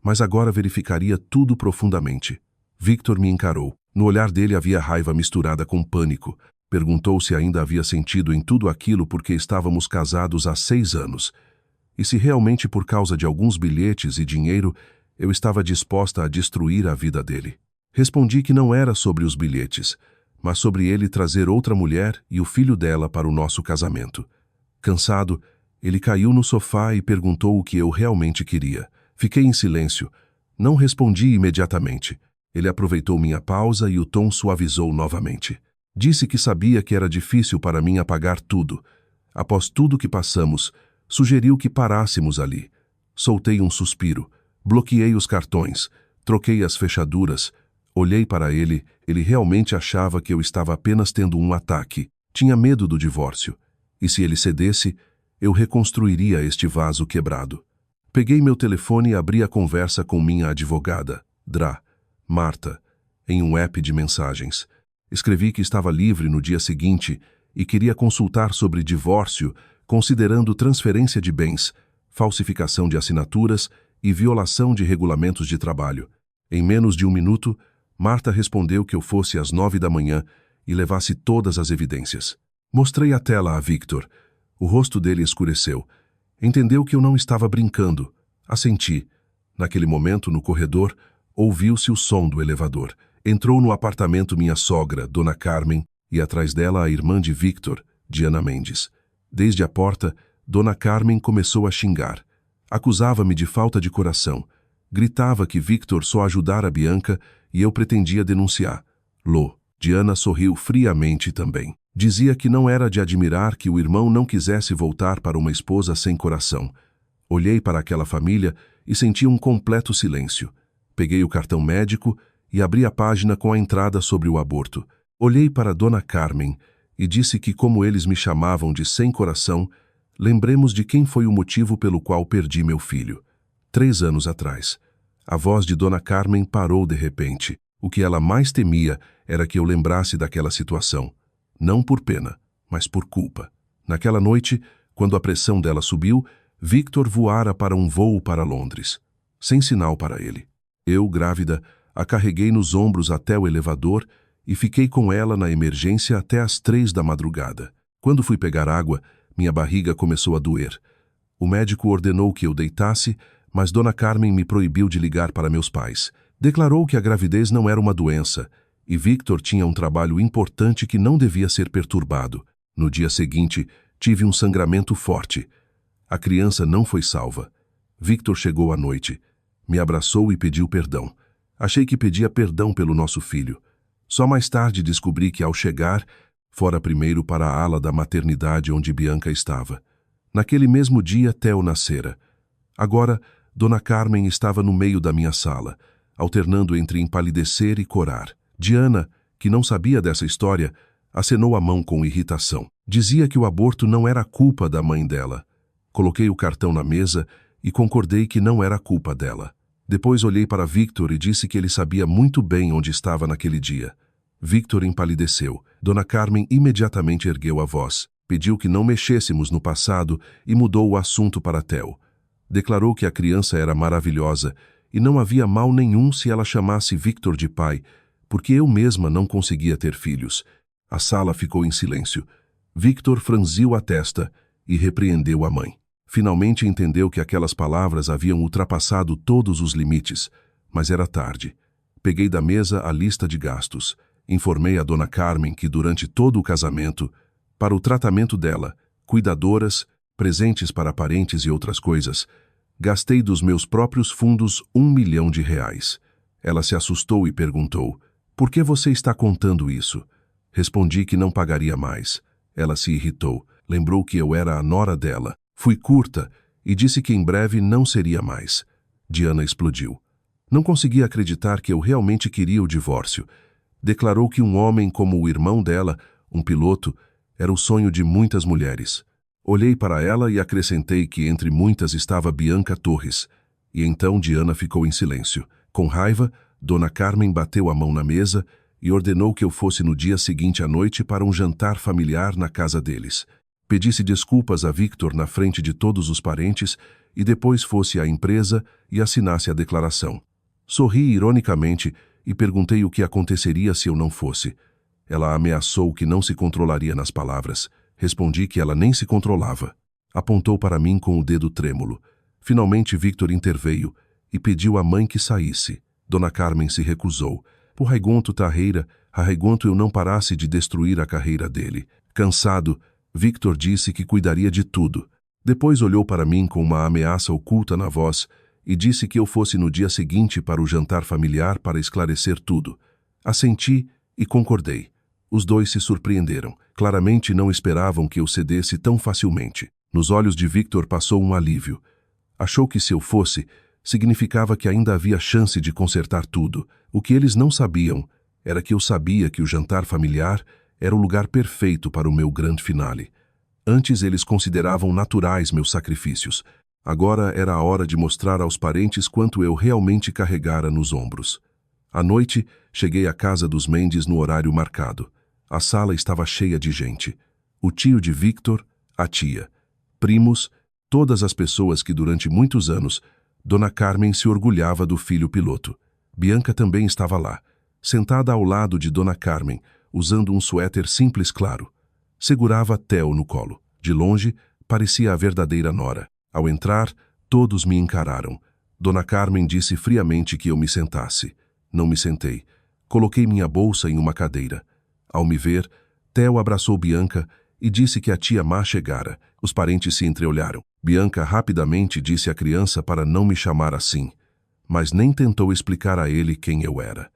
mas agora verificaria tudo profundamente. Victor me encarou. No olhar dele havia raiva misturada com pânico. Perguntou se ainda havia sentido em tudo aquilo porque estávamos casados há 6 anos. E se realmente por causa de alguns bilhetes e dinheiro eu estava disposta a destruir a vida dele. Respondi que não era sobre os bilhetes, mas sobre ele trazer outra mulher e o filho dela para o nosso casamento. Cansado, ele caiu no sofá e perguntou o que eu realmente queria. Fiquei em silêncio. Não respondi imediatamente. Ele aproveitou minha pausa e o tom suavizou novamente. Disse que sabia que era difícil para mim apagar tudo. Após tudo que passamos, sugeriu que parássemos ali. Soltei um suspiro. Bloqueei os cartões. Troquei as fechaduras. Olhei para ele. Ele realmente achava que eu estava apenas tendo um ataque. Tinha medo do divórcio. E se ele cedesse, eu reconstruiria este vaso quebrado. Peguei meu telefone e abri a conversa com minha advogada, Marta, em um app de mensagens. Escrevi que estava livre no dia seguinte e queria consultar sobre divórcio, considerando transferência de bens, falsificação de assinaturas e violação de regulamentos de trabalho. Em menos de 1 minuto, Marta respondeu que eu fosse às 9 da manhã e levasse todas as evidências. Mostrei a tela a Victor. O rosto dele escureceu. Entendeu que eu não estava brincando. Assenti. Naquele momento, no corredor, ouviu-se o som do elevador. Entrou no apartamento minha sogra, Dona Carmen, e atrás dela a irmã de Victor, Diana Mendes. Desde a porta, Dona Carmen começou a xingar. Acusava-me de falta de coração. Gritava que Victor só ajudara Bianca e eu pretendia denunciar. Diana sorriu friamente também. Dizia que não era de admirar que o irmão não quisesse voltar para uma esposa sem coração. Olhei para aquela família e senti um completo silêncio. Peguei o cartão médico e abri a página com a entrada sobre o aborto. Olhei para Dona Carmen e disse que, como eles me chamavam de sem coração, lembremos de quem foi o motivo pelo qual perdi meu filho. 3 anos atrás. A voz de Dona Carmen parou de repente. O que ela mais temia era que eu lembrasse daquela situação. Não por pena, mas por culpa. Naquela noite, quando a pressão dela subiu, Victor voara para um voo para Londres, sem sinal para ele. Eu, grávida, a carreguei nos ombros até o elevador e fiquei com ela na emergência até às 3 da madrugada. Quando fui pegar água, minha barriga começou a doer. O médico ordenou que eu deitasse, mas Dona Carmen me proibiu de ligar para meus pais. Declarou que a gravidez não era uma doença e Victor tinha um trabalho importante que não devia ser perturbado. No dia seguinte, tive um sangramento forte. A criança não foi salva. Victor chegou à noite. Me abraçou e pediu perdão. Achei que pedia perdão pelo nosso filho. Só mais tarde descobri que, ao chegar, fora primeiro para a ala da maternidade onde Bianca estava. Naquele mesmo dia, Theo nascera. Agora, Dona Carmen estava no meio da minha sala, alternando entre empalidecer e corar. Diana, que não sabia dessa história, acenou a mão com irritação. Dizia que o aborto não era culpa da mãe dela. Coloquei o cartão na mesa e concordei que não era culpa dela. Depois olhei para Victor e disse que ele sabia muito bem onde estava naquele dia. Victor empalideceu. Dona Carmen imediatamente ergueu a voz. Pediu que não mexêssemos no passado e mudou o assunto para Theo. Declarou que a criança era maravilhosa e não havia mal nenhum se ela chamasse Victor de pai, porque eu mesma não conseguia ter filhos. A sala ficou em silêncio. Victor franziu a testa e repreendeu a mãe. Finalmente entendeu que aquelas palavras haviam ultrapassado todos os limites, mas era tarde. Peguei da mesa a lista de gastos. Informei a Dona Carmen que durante todo o casamento, para o tratamento dela, cuidadoras, presentes para parentes e outras coisas, gastei dos meus próprios fundos R$ 1 milhão. Ela se assustou e perguntou: "Por que você está contando isso?" Respondi que não pagaria mais. Ela se irritou, lembrou que eu era a nora dela. Fui curta e disse que em breve não seria mais. Diana explodiu. Não conseguia acreditar que eu realmente queria o divórcio. Declarou que um homem como o irmão dela, um piloto, era o sonho de muitas mulheres. Olhei para ela e acrescentei que entre muitas estava Bianca Torres. E então Diana ficou em silêncio. Com raiva, Dona Carmen bateu a mão na mesa e ordenou que eu fosse no dia seguinte à noite para um jantar familiar na casa deles. Pedisse desculpas a Victor na frente de todos os parentes e depois fosse à empresa e assinasse a declaração. Sorri ironicamente e perguntei o que aconteceria se eu não fosse. Ela ameaçou que não se controlaria nas palavras. Respondi que ela nem se controlava. Apontou para mim com o dedo trêmulo. Finalmente Victor interveio e pediu à mãe que saísse. Dona Carmen se recusou. Por Raigonto Tarreira, Raigonto eu não parasse de destruir a carreira dele. Cansado, Victor disse que cuidaria de tudo. Depois olhou para mim com uma ameaça oculta na voz e disse que eu fosse no dia seguinte para o jantar familiar para esclarecer tudo. Assenti e concordei. Os dois se surpreenderam. Claramente não esperavam que eu cedesse tão facilmente. Nos olhos de Victor passou um alívio. Achou que se eu fosse, significava que ainda havia chance de consertar tudo. O que eles não sabiam era que eu sabia que o jantar familiar era o lugar perfeito para o meu grande finale. Antes eles consideravam naturais meus sacrifícios. Agora era a hora de mostrar aos parentes quanto eu realmente carregara nos ombros. À noite, cheguei à casa dos Mendes no horário marcado. A sala estava cheia de gente. O tio de Victor, a tia, primos, todas as pessoas que durante muitos anos Dona Carmen se orgulhava do filho piloto. Bianca também estava lá, sentada ao lado de Dona Carmen, usando um suéter simples claro. Segurava Theo no colo. De longe, parecia a verdadeira nora. Ao entrar, todos me encararam. Dona Carmen disse friamente que eu me sentasse. Não me sentei. Coloquei minha bolsa em uma cadeira. Ao me ver, Theo abraçou Bianca e disse que a tia má chegara. Os parentes se entreolharam. Bianca rapidamente disse à criança para não me chamar assim, mas nem tentou explicar a ele quem eu era.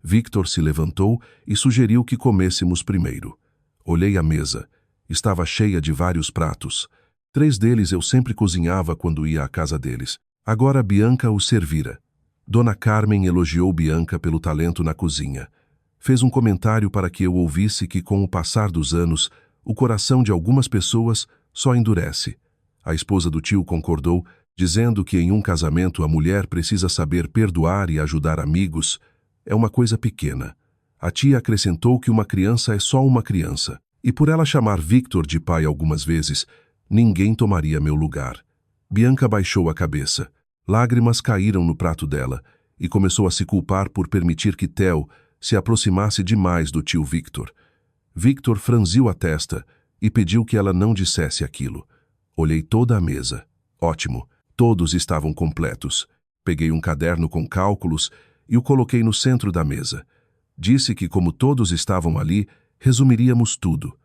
Victor se levantou e sugeriu que comêssemos primeiro. Olhei a mesa. Estava cheia de vários pratos. 3 deles eu sempre cozinhava quando ia à casa deles. Agora Bianca os servira. Dona Carmen elogiou Bianca pelo talento na cozinha. Fez um comentário para que eu ouvisse que, com o passar dos anos, o coração de algumas pessoas só endurece. A esposa do tio concordou, dizendo que em um casamento a mulher precisa saber perdoar e ajudar amigos. É uma coisa pequena. A tia acrescentou que uma criança é só uma criança, e por ela chamar Victor de pai algumas vezes, ninguém tomaria meu lugar. Bianca baixou a cabeça. Lágrimas caíram no prato dela e começou a se culpar por permitir que Theo, se aproximasse demais do tio Victor. Victor franziu a testa e pediu que ela não dissesse aquilo. Olhei toda a mesa. Ótimo, todos estavam completos. Peguei um caderno com cálculos e o coloquei no centro da mesa. Disse que, como todos estavam ali, resumiríamos tudo.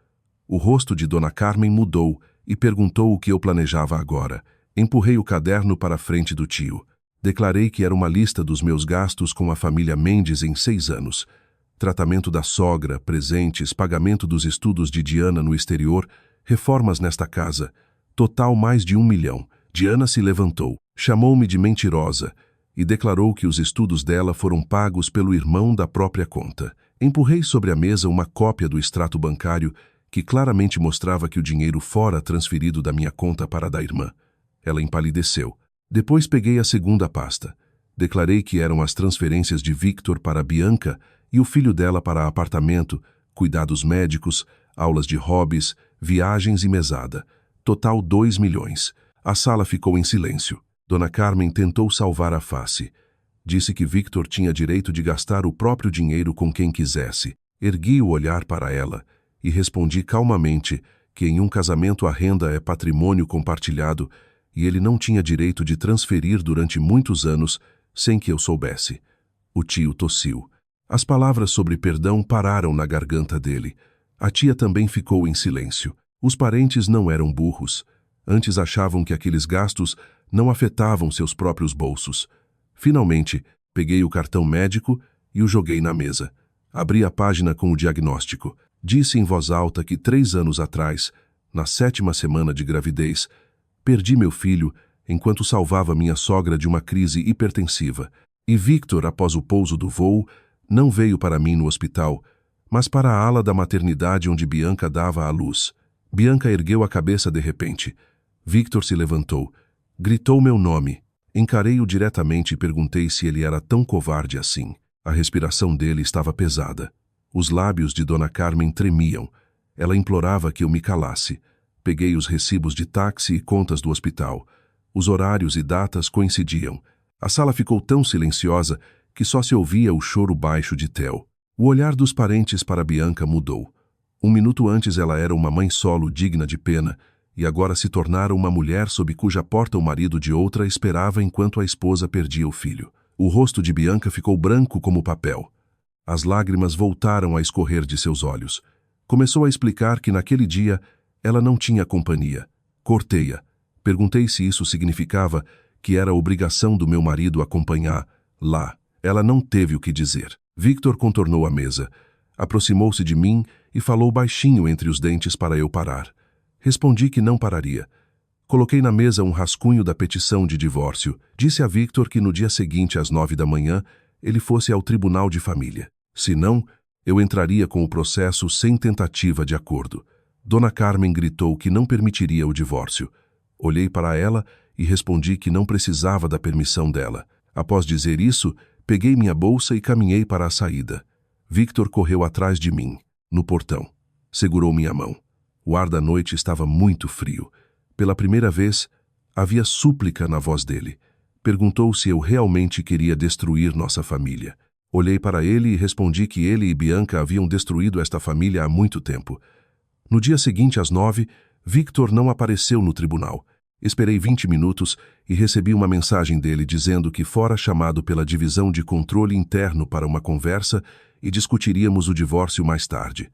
O rosto de Dona Carmen mudou e perguntou o que eu planejava agora. Empurrei o caderno para a frente do tio. Declarei que era uma lista dos meus gastos com a família Mendes em 6 anos. Tratamento da sogra, presentes, pagamento dos estudos de Diana no exterior, reformas nesta casa. Total mais de 1 milhão. Diana se levantou, chamou-me de mentirosa e declarou que os estudos dela foram pagos pelo irmão da própria conta. Empurrei sobre a mesa uma cópia do extrato bancário que claramente mostrava que o dinheiro fora transferido da minha conta para a da irmã. Ela empalideceu. Depois peguei a segunda pasta. Declarei que eram as transferências de Victor para Bianca e o filho dela para apartamento, cuidados médicos, aulas de hobbies, viagens e mesada. Total 2 milhões. A sala ficou em silêncio. Dona Carmen tentou salvar a face. Disse que Victor tinha direito de gastar o próprio dinheiro com quem quisesse. Ergui o olhar para ela e respondi calmamente que em um casamento a renda é patrimônio compartilhado e ele não tinha direito de transferir durante muitos anos sem que eu soubesse. O tio tossiu. As palavras sobre perdão pararam na garganta dele. A tia também ficou em silêncio. Os parentes não eram burros. Antes achavam que aqueles gastos não afetavam seus próprios bolsos. Finalmente, peguei o cartão médico e o joguei na mesa. Abri a página com o diagnóstico. Disse em voz alta que 3 anos atrás, na 7ª semana de gravidez, perdi meu filho enquanto salvava minha sogra de uma crise hipertensiva. E Victor, após o pouso do voo, não veio para mim no hospital, mas para a ala da maternidade onde Bianca dava à luz. Bianca ergueu a cabeça de repente. Victor se levantou. Gritou meu nome. Encarei-o diretamente e perguntei se ele era tão covarde assim. A respiração dele estava pesada. Os lábios de Dona Carmen tremiam. Ela implorava que eu me calasse. Peguei os recibos de táxi e contas do hospital. Os horários e datas coincidiam. A sala ficou tão silenciosa que só se ouvia o choro baixo de Theo. O olhar dos parentes para Bianca mudou. 1 minuto antes ela era uma mãe solo digna de pena, e agora se tornara uma mulher sob cuja porta o marido de outra esperava enquanto a esposa perdia o filho. O rosto de Bianca ficou branco como papel. As lágrimas voltaram a escorrer de seus olhos. Começou a explicar que naquele dia ela não tinha companhia. Cortei-a. Perguntei se isso significava que era obrigação do meu marido acompanhar lá. Ela não teve o que dizer. Victor contornou a mesa. Aproximou-se de mim e falou baixinho entre os dentes para eu parar. Respondi que não pararia. Coloquei na mesa um rascunho da petição de divórcio. Disse a Victor que no dia seguinte, às 9 da manhã, ele fosse ao tribunal de família. Se não, eu entraria com o processo sem tentativa de acordo. Dona Carmen gritou que não permitiria o divórcio. Olhei para ela e respondi que não precisava da permissão dela. Após dizer isso, peguei minha bolsa e caminhei para a saída. Victor correu atrás de mim, no portão. Segurou minha mão. O ar da noite estava muito frio. Pela primeira vez, havia súplica na voz dele. Perguntou se eu realmente queria destruir nossa família. Olhei para ele e respondi que ele e Bianca haviam destruído esta família há muito tempo. No dia seguinte, às 9, Victor não apareceu no tribunal. Esperei 20 minutos e recebi uma mensagem dele dizendo que fora chamado pela divisão de controle interno para uma conversa e discutiríamos o divórcio mais tarde.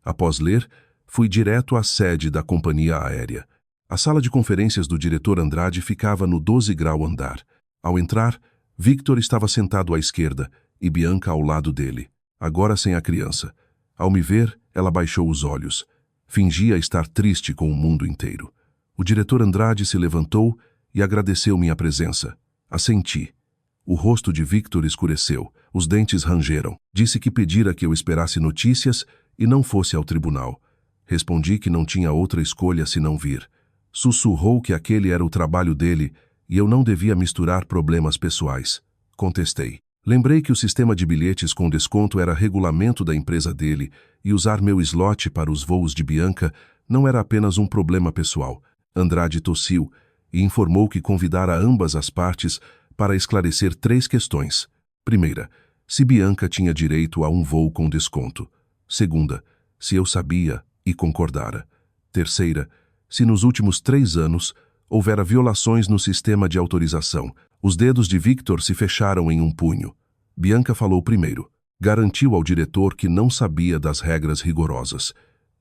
Após ler, fui direto à sede da companhia aérea. A sala de conferências do diretor Andrade ficava no 12º andar. Ao entrar, Victor estava sentado à esquerda e Bianca ao lado dele, agora sem a criança. Ao me ver, ela baixou os olhos. Fingia estar triste com o mundo inteiro. O diretor Andrade se levantou e agradeceu minha presença. Assenti. O rosto de Victor escureceu, os dentes rangeram. Disse que pedira que eu esperasse notícias e não fosse ao tribunal. Respondi que não tinha outra escolha senão vir. Sussurrou que aquele era o trabalho dele e eu não devia misturar problemas pessoais. Contestei. Lembrei que o sistema de bilhetes com desconto era regulamento da empresa dele e usar meu slot para os voos de Bianca não era apenas um problema pessoal. Andrade tossiu e informou que convidara ambas as partes para esclarecer 3 questões. Primeira, se Bianca tinha direito a um voo com desconto. Segunda, se eu sabia e concordara. Terceira, se nos últimos 3 anos houvera violações no sistema de autorização. Os dedos de Victor se fecharam em um punho. Bianca falou primeiro. Garantiu ao diretor que não sabia das regras rigorosas.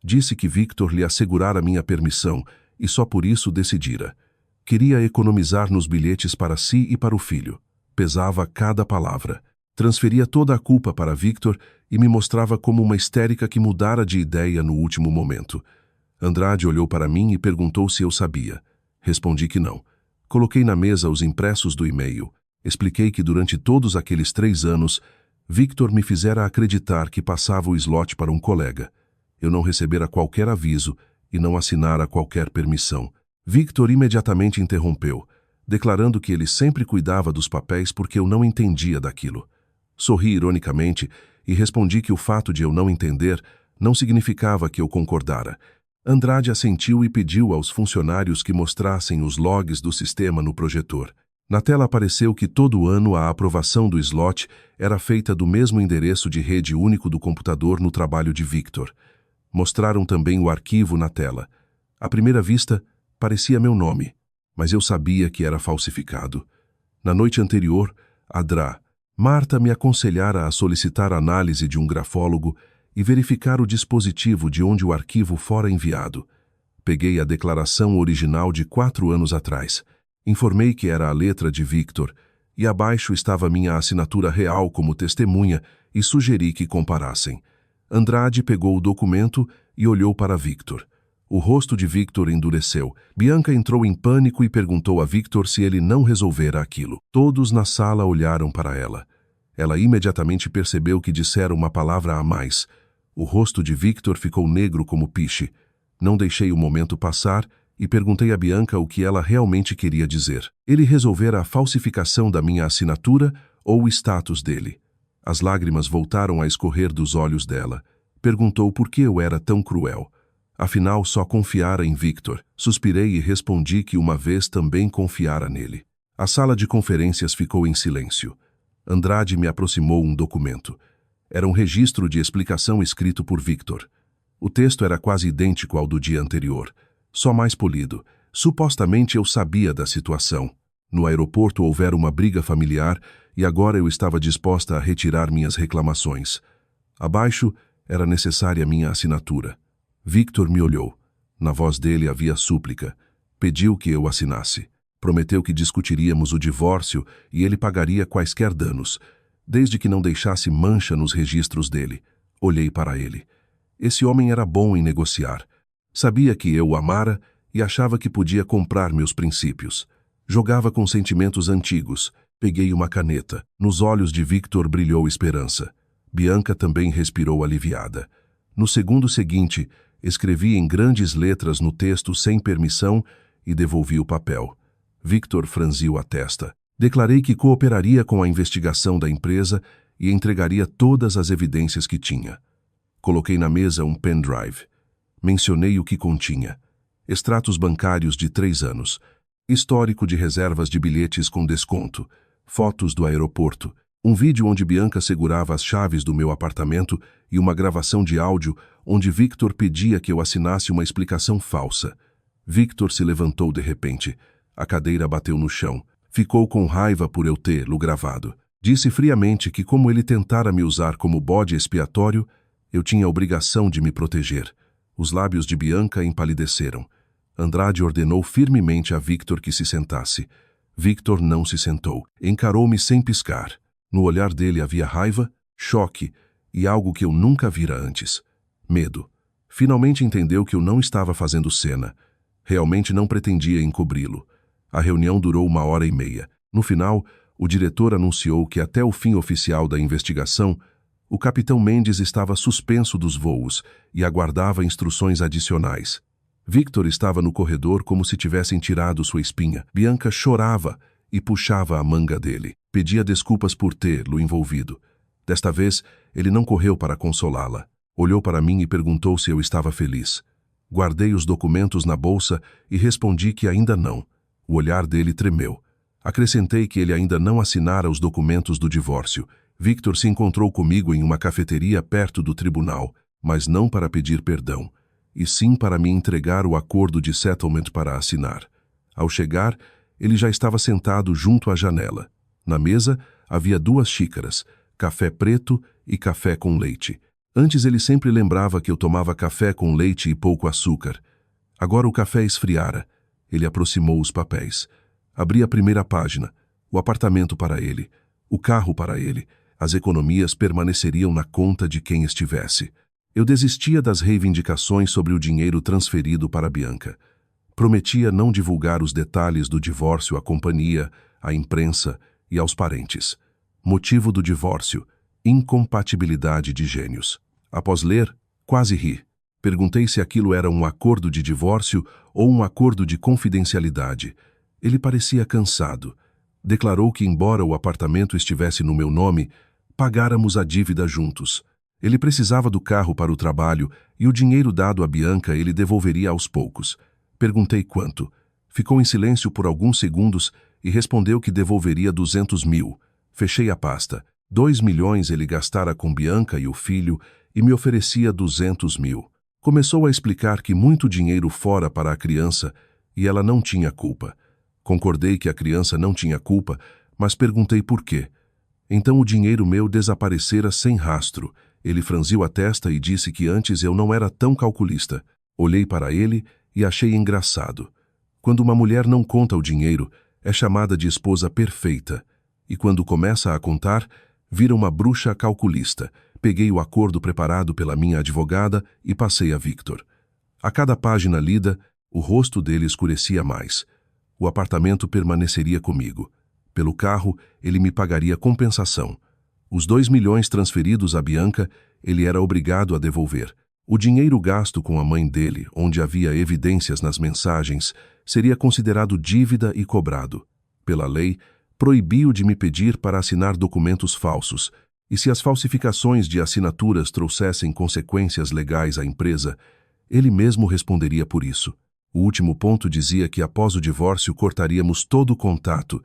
Disse que Victor lhe assegurara minha permissão e só por isso decidira. Queria economizar nos bilhetes para si e para o filho. Pesava cada palavra. Transferia toda a culpa para Victor e me mostrava como uma histérica que mudara de ideia no último momento. Andrade olhou para mim e perguntou se eu sabia. Respondi que não. Coloquei na mesa os impressos do e-mail. Expliquei que durante todos aqueles 3 anos, Victor me fizera acreditar que passava o slot para um colega. Eu não recebera qualquer aviso e não assinara qualquer permissão. Victor imediatamente interrompeu, declarando que ele sempre cuidava dos papéis porque eu não entendia daquilo. Sorri ironicamente e respondi que o fato de eu não entender não significava que eu concordara. Andrade assentiu e pediu aos funcionários que mostrassem os logs do sistema no projetor. Na tela apareceu que todo ano a aprovação do slot era feita do mesmo endereço de rede único do computador no trabalho de Victor. Mostraram também o arquivo na tela. À primeira vista, parecia meu nome, mas eu sabia que era falsificado. Na noite anterior, Marta me aconselhara a solicitar análise de um grafólogo e verificar o dispositivo de onde o arquivo fora enviado. Peguei a declaração original de 4 anos atrás. Informei que era a letra de Victor, e abaixo estava minha assinatura real como testemunha e sugeri que comparassem. Andrade pegou o documento e olhou para Victor. O rosto de Victor endureceu. Bianca entrou em pânico e perguntou a Victor se ele não resolvera aquilo. Todos na sala olharam para ela. Ela imediatamente percebeu que dissera uma palavra a mais. O rosto de Victor ficou negro como piche. Não deixei o momento passar e perguntei a Bianca o que ela realmente queria dizer. Ele resolvera a falsificação da minha assinatura ou o status dele. As lágrimas voltaram a escorrer dos olhos dela. Perguntou por que eu era tão cruel. Afinal, só confiara em Victor. Suspirei e respondi que uma vez também confiara nele. A sala de conferências ficou em silêncio. Andrade me aproximou um documento. Era um registro de explicação escrito por Victor. O texto era quase idêntico ao do dia anterior, só mais polido. Supostamente eu sabia da situação. No aeroporto houvera uma briga familiar e agora eu estava disposta a retirar minhas reclamações. Abaixo era necessária minha assinatura. Victor me olhou. Na voz dele havia súplica. Pediu que eu assinasse. Prometeu que discutiríamos o divórcio e ele pagaria quaisquer danos, desde que não deixasse mancha nos registros dele. Olhei para ele. Esse homem era bom em negociar. Sabia que eu o amara e achava que podia comprar meus princípios. Jogava com sentimentos antigos. Peguei uma caneta. Nos olhos de Victor brilhou esperança. Bianca também respirou aliviada. No segundo seguinte, escrevi em grandes letras no texto sem permissão e devolvi o papel. Victor franziu a testa. Declarei que cooperaria com a investigação da empresa e entregaria todas as evidências que tinha. Coloquei na mesa um pendrive. Mencionei o que continha. Extratos bancários de 3 anos. Histórico de reservas de bilhetes com desconto. Fotos do aeroporto. Um vídeo onde Bianca segurava as chaves do meu apartamento e uma gravação de áudio onde Victor pedia que eu assinasse uma explicação falsa. Victor se levantou de repente. A cadeira bateu no chão. Ficou com raiva por eu tê-lo gravado. Disse friamente que, como ele tentara me usar como bode expiatório, eu tinha a obrigação de me proteger. Os lábios de Bianca empalideceram. Andrade ordenou firmemente a Victor que se sentasse. Victor não se sentou. Encarou-me sem piscar. No olhar dele havia raiva, choque e algo que eu nunca vira antes. Medo. Finalmente entendeu que eu não estava fazendo cena. Realmente não pretendia encobri-lo. A reunião durou 1h30. No final, o diretor anunciou que até o fim oficial da investigação, o capitão Mendes estava suspenso dos voos e aguardava instruções adicionais. Victor estava no corredor como se tivessem tirado sua espinha. Bianca chorava e puxava a manga dele. Pedia desculpas por tê-lo envolvido. Desta vez, ele não correu para consolá-la. Olhou para mim e perguntou se eu estava feliz. Guardei os documentos na bolsa e respondi que ainda não. O olhar dele tremeu. Acrescentei que ele ainda não assinara os documentos do divórcio Victor se encontrou comigo em uma cafeteria perto do tribunal, mas não para pedir perdão, e sim para me entregar o acordo de settlement para assinar. Ao chegar, ele já estava sentado junto à janela. Na mesa havia 2 xícaras, café preto e café com leite. Antes ele sempre lembrava que eu tomava café com leite e pouco açúcar. Agora o café esfriara. Ele aproximou os papéis. Abri a primeira página. O apartamento para ele. O carro para ele. As economias permaneceriam na conta de quem estivesse. Eu desistia das reivindicações sobre o dinheiro transferido para Bianca. Prometia não divulgar os detalhes do divórcio à companhia, à imprensa e aos parentes. Motivo do divórcio: incompatibilidade de gênios. Após ler, quase ri. Perguntei se aquilo era um acordo de divórcio ou um acordo de confidencialidade. Ele parecia cansado. Declarou que, embora o apartamento estivesse no meu nome, pagáramos a dívida juntos. Ele precisava do carro para o trabalho e o dinheiro dado a Bianca ele devolveria aos poucos. Perguntei quanto. Ficou em silêncio por alguns segundos e respondeu que devolveria 200 mil. Fechei a pasta. 2 milhões ele gastara com Bianca e o filho e me oferecia 200 mil. Começou a explicar que muito dinheiro fora para a criança e ela não tinha culpa. Concordei que a criança não tinha culpa, mas perguntei por quê. Então o dinheiro meu desaparecera sem rastro. Ele franziu a testa e disse que antes eu não era tão calculista. Olhei para ele e achei engraçado. Quando uma mulher não conta o dinheiro, é chamada de esposa perfeita. E quando começa a contar, vira uma bruxa calculista. Peguei o acordo preparado pela minha advogada e passei a Victor. A cada página lida, o rosto dele escurecia mais. O apartamento permaneceria comigo. Pelo carro, ele me pagaria compensação. Os 2 milhões transferidos a Bianca, ele era obrigado a devolver. O dinheiro gasto com a mãe dele, onde havia evidências nas mensagens, seria considerado dívida e cobrado. Pela lei, proibiu de me pedir para assinar documentos falsos, e se as falsificações de assinaturas trouxessem consequências legais à empresa, ele mesmo responderia por isso. O último ponto dizia que após o divórcio cortaríamos todo o contato,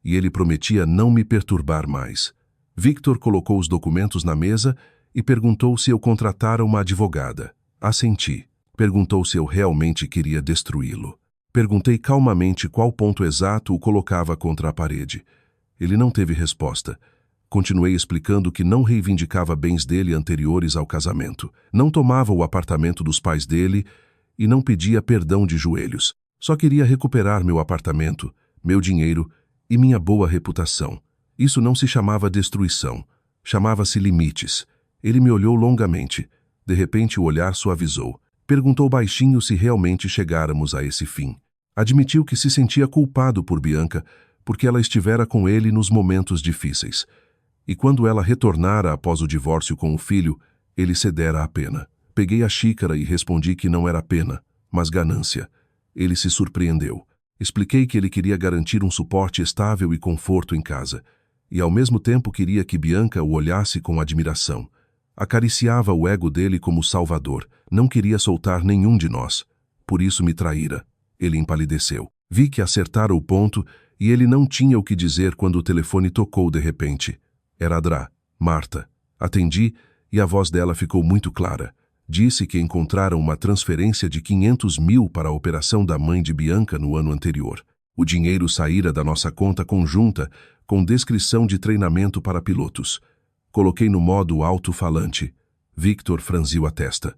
e ele prometia não me perturbar mais. Victor colocou os documentos na mesa e perguntou se eu contratara uma advogada. Assenti. Perguntou se eu realmente queria destruí-lo. Perguntei calmamente qual ponto exato o colocava contra a parede. Ele não teve resposta. Continuei explicando que não reivindicava bens dele anteriores ao casamento, não tomava o apartamento dos pais dele e não pedia perdão de joelhos. Só queria recuperar meu apartamento, meu dinheiro e minha boa reputação. Isso não se chamava destruição, chamava-se limites. Ele me olhou longamente. De repente o olhar suavizou. Perguntou baixinho se realmente chegáramos a esse fim. Admitiu que se sentia culpado por Bianca, porque ela estivera com ele nos momentos difíceis. E quando ela retornara após o divórcio com o filho, ele cedera à pena. Peguei a xícara e respondi que não era pena, mas ganância. Ele se surpreendeu. Expliquei que ele queria garantir um suporte estável e conforto em casa, e ao mesmo tempo queria que Bianca o olhasse com admiração. Acariciava o ego dele como salvador, não queria soltar nenhum de nós. Por isso me traíra. Ele empalideceu. Vi que acertara o ponto e ele não tinha o que dizer quando o telefone tocou de repente. Era a Dra, Marta. Atendi e a voz dela ficou muito clara. Disse que encontraram uma transferência de 500 mil para a operação da mãe de Bianca no ano anterior. O dinheiro saíra da nossa conta conjunta com descrição de treinamento para pilotos. Coloquei no modo alto-falante. Victor franziu a testa.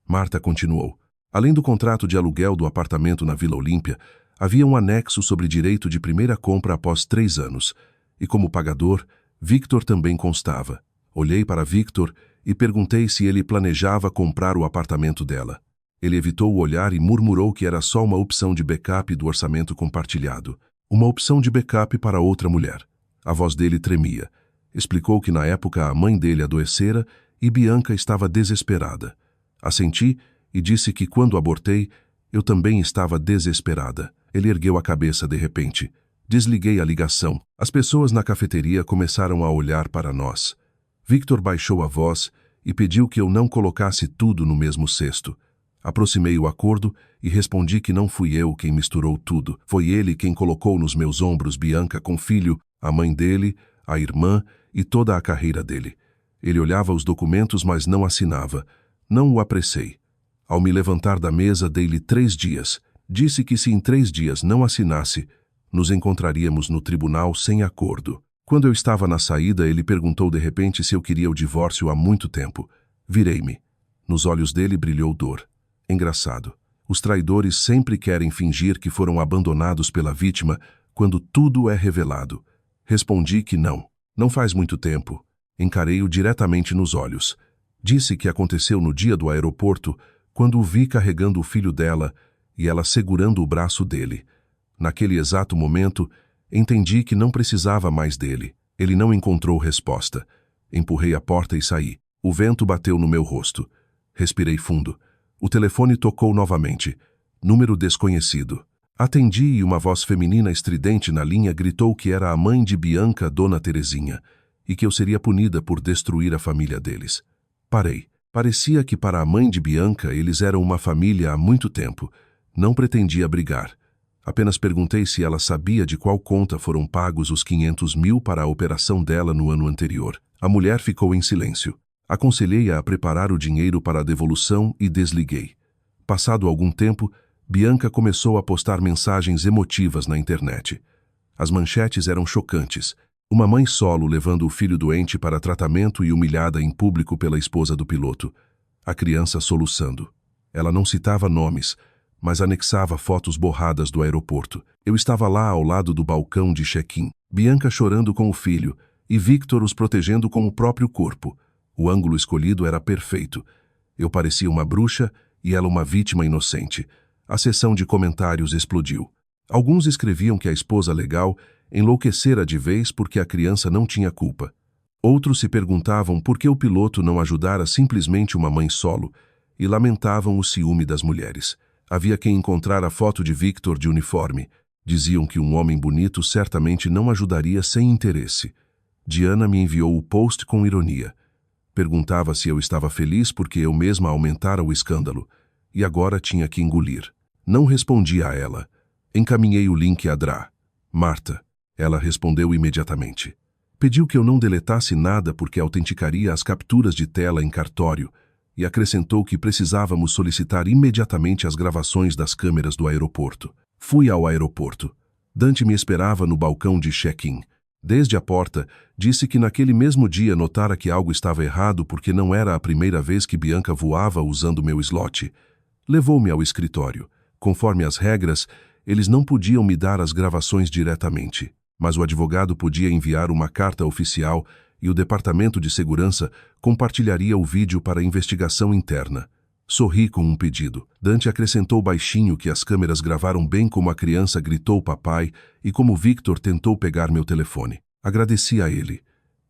Marta continuou. Além do contrato de aluguel do apartamento na Vila Olímpia, havia um anexo sobre direito de primeira compra após 3 anos. E como pagador, Victor também constava. Olhei para Victor e perguntei se ele planejava comprar o apartamento dela. Ele evitou o olhar e murmurou que era só uma opção de backup do orçamento compartilhado. Uma opção de backup para outra mulher. A voz dele tremia. Explicou que na época a mãe dele adoecera e Bianca estava desesperada. Assenti e disse que quando abortei, eu também estava desesperada. Ele ergueu a cabeça de repente. Desliguei a ligação. As pessoas na cafeteria começaram a olhar para nós. Victor baixou a voz e pediu que eu não colocasse tudo no mesmo cesto. Aproximei o acordo e respondi que não fui eu quem misturou tudo. Foi ele quem colocou nos meus ombros Bianca com filho, a mãe dele, a irmã e toda a carreira dele. Ele olhava os documentos, mas não assinava. Não o apressei. Ao me levantar da mesa, dei-lhe 3 dias. Disse que se em 3 dias não assinasse, nos encontraríamos no tribunal sem acordo. Quando eu estava na saída, ele perguntou de repente se eu queria o divórcio há muito tempo. Virei-me. Nos olhos dele brilhou dor. Engraçado. Os traidores sempre querem fingir que foram abandonados pela vítima quando tudo é revelado. Respondi que não. Não faz muito tempo. Encarei-o diretamente nos olhos. Disse que aconteceu no dia do aeroporto, quando o vi carregando o filho dela e ela segurando o braço dele. Naquele exato momento, entendi que não precisava mais dele. Ele não encontrou resposta. Empurrei a porta e saí. O vento bateu no meu rosto. Respirei fundo. O telefone tocou novamente. Número desconhecido. Atendi e uma voz feminina estridente na linha gritou que era a mãe de Bianca, Dona Terezinha, e que eu seria punida por destruir a família deles. Parei. Parecia que para a mãe de Bianca eles eram uma família há muito tempo. Não pretendia brigar. Apenas perguntei se ela sabia de qual conta foram pagos os 500 mil para a operação dela no ano anterior. A mulher ficou em silêncio. Aconselhei-a a preparar o dinheiro para a devolução e desliguei. Passado algum tempo, Bianca começou a postar mensagens emotivas na internet. As manchetes eram chocantes. Uma mãe solo levando o filho doente para tratamento e humilhada em público pela esposa do piloto. A criança soluçando. Ela não citava nomes, mas anexava fotos borradas do aeroporto. Eu estava lá ao lado do balcão de check-in. Bianca chorando com o filho e Victor os protegendo com o próprio corpo. O ângulo escolhido era perfeito. Eu parecia uma bruxa e ela uma vítima inocente. A sessão de comentários explodiu. Alguns escreviam que a esposa legal enlouquecera de vez porque a criança não tinha culpa. Outros se perguntavam por que o piloto não ajudara simplesmente uma mãe solo e lamentavam o ciúme das mulheres. Havia quem encontrara a foto de Victor de uniforme. Diziam que um homem bonito certamente não ajudaria sem interesse. Diana me enviou o post com ironia. Perguntava se eu estava feliz porque eu mesma aumentara o escândalo, e agora tinha que engolir. Não respondi a ela. Encaminhei o link a Dra. Marta. Ela respondeu imediatamente. Pediu que eu não deletasse nada porque autenticaria as capturas de tela em cartório e acrescentou que precisávamos solicitar imediatamente as gravações das câmeras do aeroporto. Fui ao aeroporto. Dante me esperava no balcão de check-in. Desde a porta, disse que naquele mesmo dia notara que algo estava errado porque não era a primeira vez que Bianca voava usando meu slot. Levou-me ao escritório. Conforme as regras, eles não podiam me dar as gravações diretamente, mas o advogado podia enviar uma carta oficial e o Departamento de Segurança compartilharia o vídeo para investigação interna. Sorri com um pedido. Dante acrescentou baixinho que as câmeras gravaram bem como a criança gritou papai e como Victor tentou pegar meu telefone. Agradeci a ele.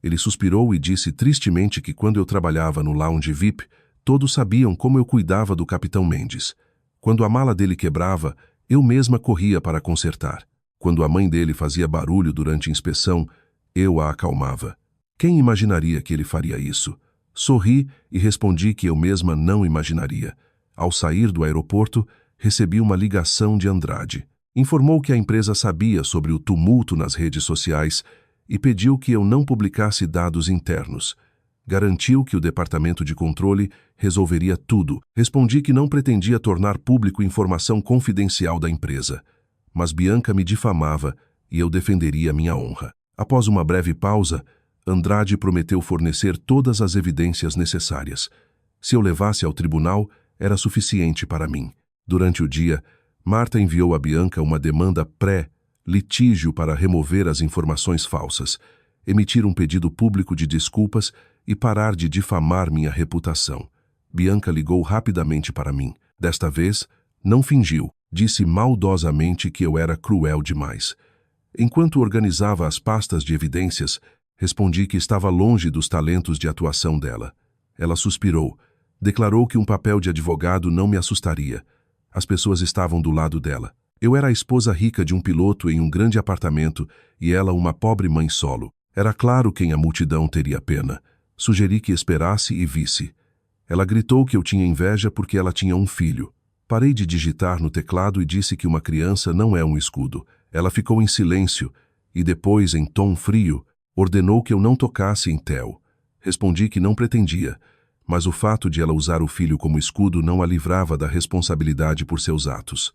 Ele suspirou e disse tristemente que quando eu trabalhava no lounge VIP, todos sabiam como eu cuidava do Capitão Mendes. Quando a mala dele quebrava, eu mesma corria para consertar. Quando a mãe dele fazia barulho durante a inspeção, eu a acalmava. Quem imaginaria que ele faria isso? Sorri e respondi que eu mesma não imaginaria. Ao sair do aeroporto, recebi uma ligação de Andrade. Informou que a empresa sabia sobre o tumulto nas redes sociais e pediu que eu não publicasse dados internos. Garantiu que o departamento de controle resolveria tudo. Respondi que não pretendia tornar público informação confidencial da empresa. Mas Bianca me difamava e eu defenderia minha honra. Após uma breve pausa, Andrade prometeu fornecer todas as evidências necessárias. Se eu levasse ao tribunal, era suficiente para mim. Durante o dia, Marta enviou a Bianca uma demanda pré-litígio para remover as informações falsas, emitir um pedido público de desculpas e parar de difamar minha reputação. Bianca ligou rapidamente para mim. Desta vez, não fingiu. Disse maldosamente que eu era cruel demais. Enquanto organizava as pastas de evidências, respondi que estava longe dos talentos de atuação dela. Ela suspirou. Declarou que um papel de advogado não me assustaria. As pessoas estavam do lado dela. Eu era a esposa rica de um piloto em um grande apartamento e ela uma pobre mãe solo. Era claro quem a multidão teria pena. Sugeri que esperasse e visse. Ela gritou que eu tinha inveja porque ela tinha um filho. Parei de digitar no teclado e disse que uma criança não é um escudo. Ela ficou em silêncio e depois, em tom frio, Ordenou que eu não tocasse em Theo. Respondi que não pretendia, mas o fato de ela usar o filho como escudo não a livrava da responsabilidade por seus atos.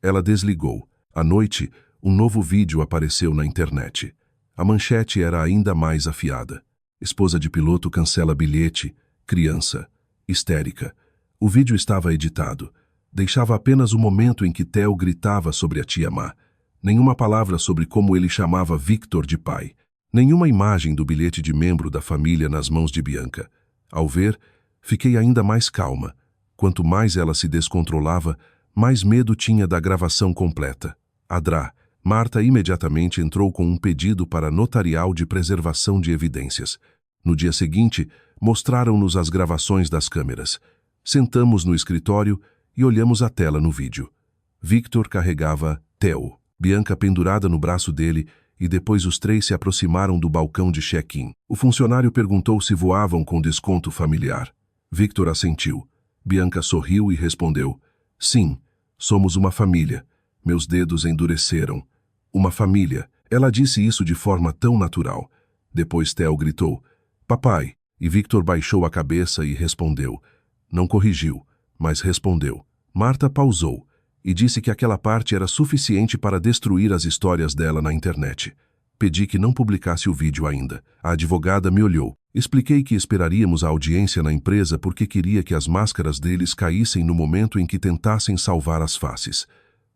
Ela desligou. À noite, um novo vídeo apareceu na internet. A manchete era ainda mais afiada. Esposa de piloto cancela bilhete, criança, histérica. O vídeo estava editado. Deixava apenas o momento em que Theo gritava sobre a tia má. Nenhuma palavra sobre como ele chamava Victor de pai. Nenhuma imagem do bilhete de membro da família nas mãos de Bianca. Ao ver, fiquei ainda mais calma. Quanto mais ela se descontrolava, mais medo tinha da gravação completa. Adrá, Marta imediatamente entrou com um pedido para notarial de preservação de evidências. No dia seguinte, mostraram-nos as gravações das câmeras. Sentamos no escritório e olhamos a tela no vídeo. Victor carregava Theo, Bianca pendurada no braço dele, e depois os três se aproximaram do balcão de check-in. O funcionário perguntou se voavam com desconto familiar. Victor assentiu. Bianca sorriu e respondeu: sim, somos uma família. Meus dedos endureceram. Uma família. Ela disse isso de forma tão natural. Depois Theo gritou: papai, e Victor baixou a cabeça e respondeu. Não corrigiu, mas respondeu. Marta pausou e disse que aquela parte era suficiente para destruir as histórias dela na internet. Pedi que não publicasse o vídeo ainda. A advogada me olhou. Expliquei que esperaríamos a audiência na empresa porque queria que as máscaras deles caíssem no momento em que tentassem salvar as faces.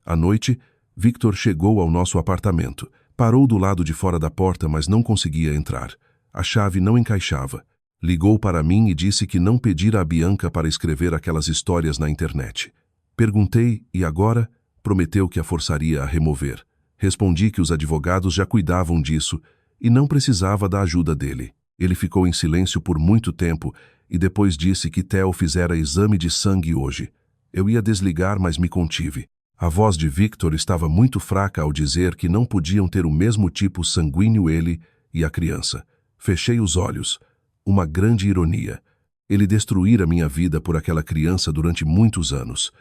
À noite, Victor chegou ao nosso apartamento. Parou do lado de fora da porta, mas não conseguia entrar. A chave não encaixava. Ligou para mim e disse que não pedira a Bianca para escrever aquelas histórias na internet. Perguntei, e agora? Prometeu que a forçaria a remover. Respondi que os advogados já cuidavam disso e não precisava da ajuda dele. Ele ficou em silêncio por muito tempo e depois disse que Theo fizera exame de sangue hoje. Eu ia desligar, mas me contive. A voz de Victor estava muito fraca ao dizer que não podiam ter o mesmo tipo sanguíneo ele e a criança. Fechei os olhos. Uma grande ironia. Ele destruíra minha vida por aquela criança durante muitos anos.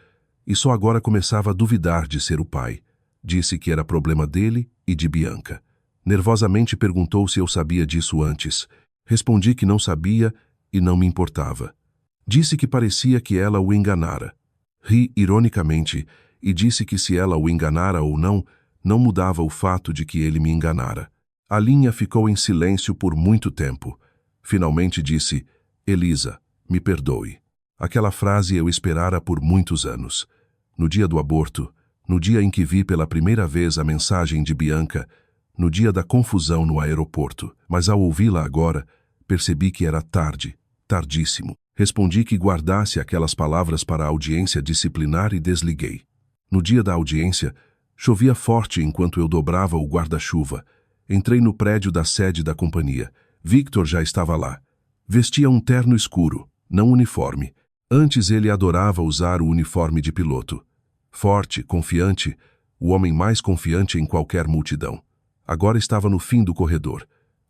E só agora começava a duvidar de ser o pai. Disse que era problema dele e de Bianca. Nervosamente perguntou se eu sabia disso antes. Respondi que não sabia e não me importava. Disse que parecia que ela o enganara. Ri ironicamente e disse que se ela o enganara ou não, não mudava o fato de que ele me enganara. A linha ficou em silêncio por muito tempo. Finalmente disse: Elisa, me perdoe. Aquela frase eu esperara por muitos anos. No dia do aborto, no dia em que vi pela primeira vez a mensagem de Bianca, no dia da confusão no aeroporto. Mas ao ouvi-la agora, percebi que era tarde, tardíssimo. Respondi que guardasse aquelas palavras para a audiência disciplinar e desliguei. No dia da audiência, chovia forte enquanto eu dobrava o guarda-chuva. Entrei no prédio da sede da companhia. Victor já estava lá. Vestia um terno escuro, não uniforme. Antes ele adorava usar o uniforme de piloto. Forte, confiante, o homem mais confiante em qualquer multidão. Agora estava no fim do corredor,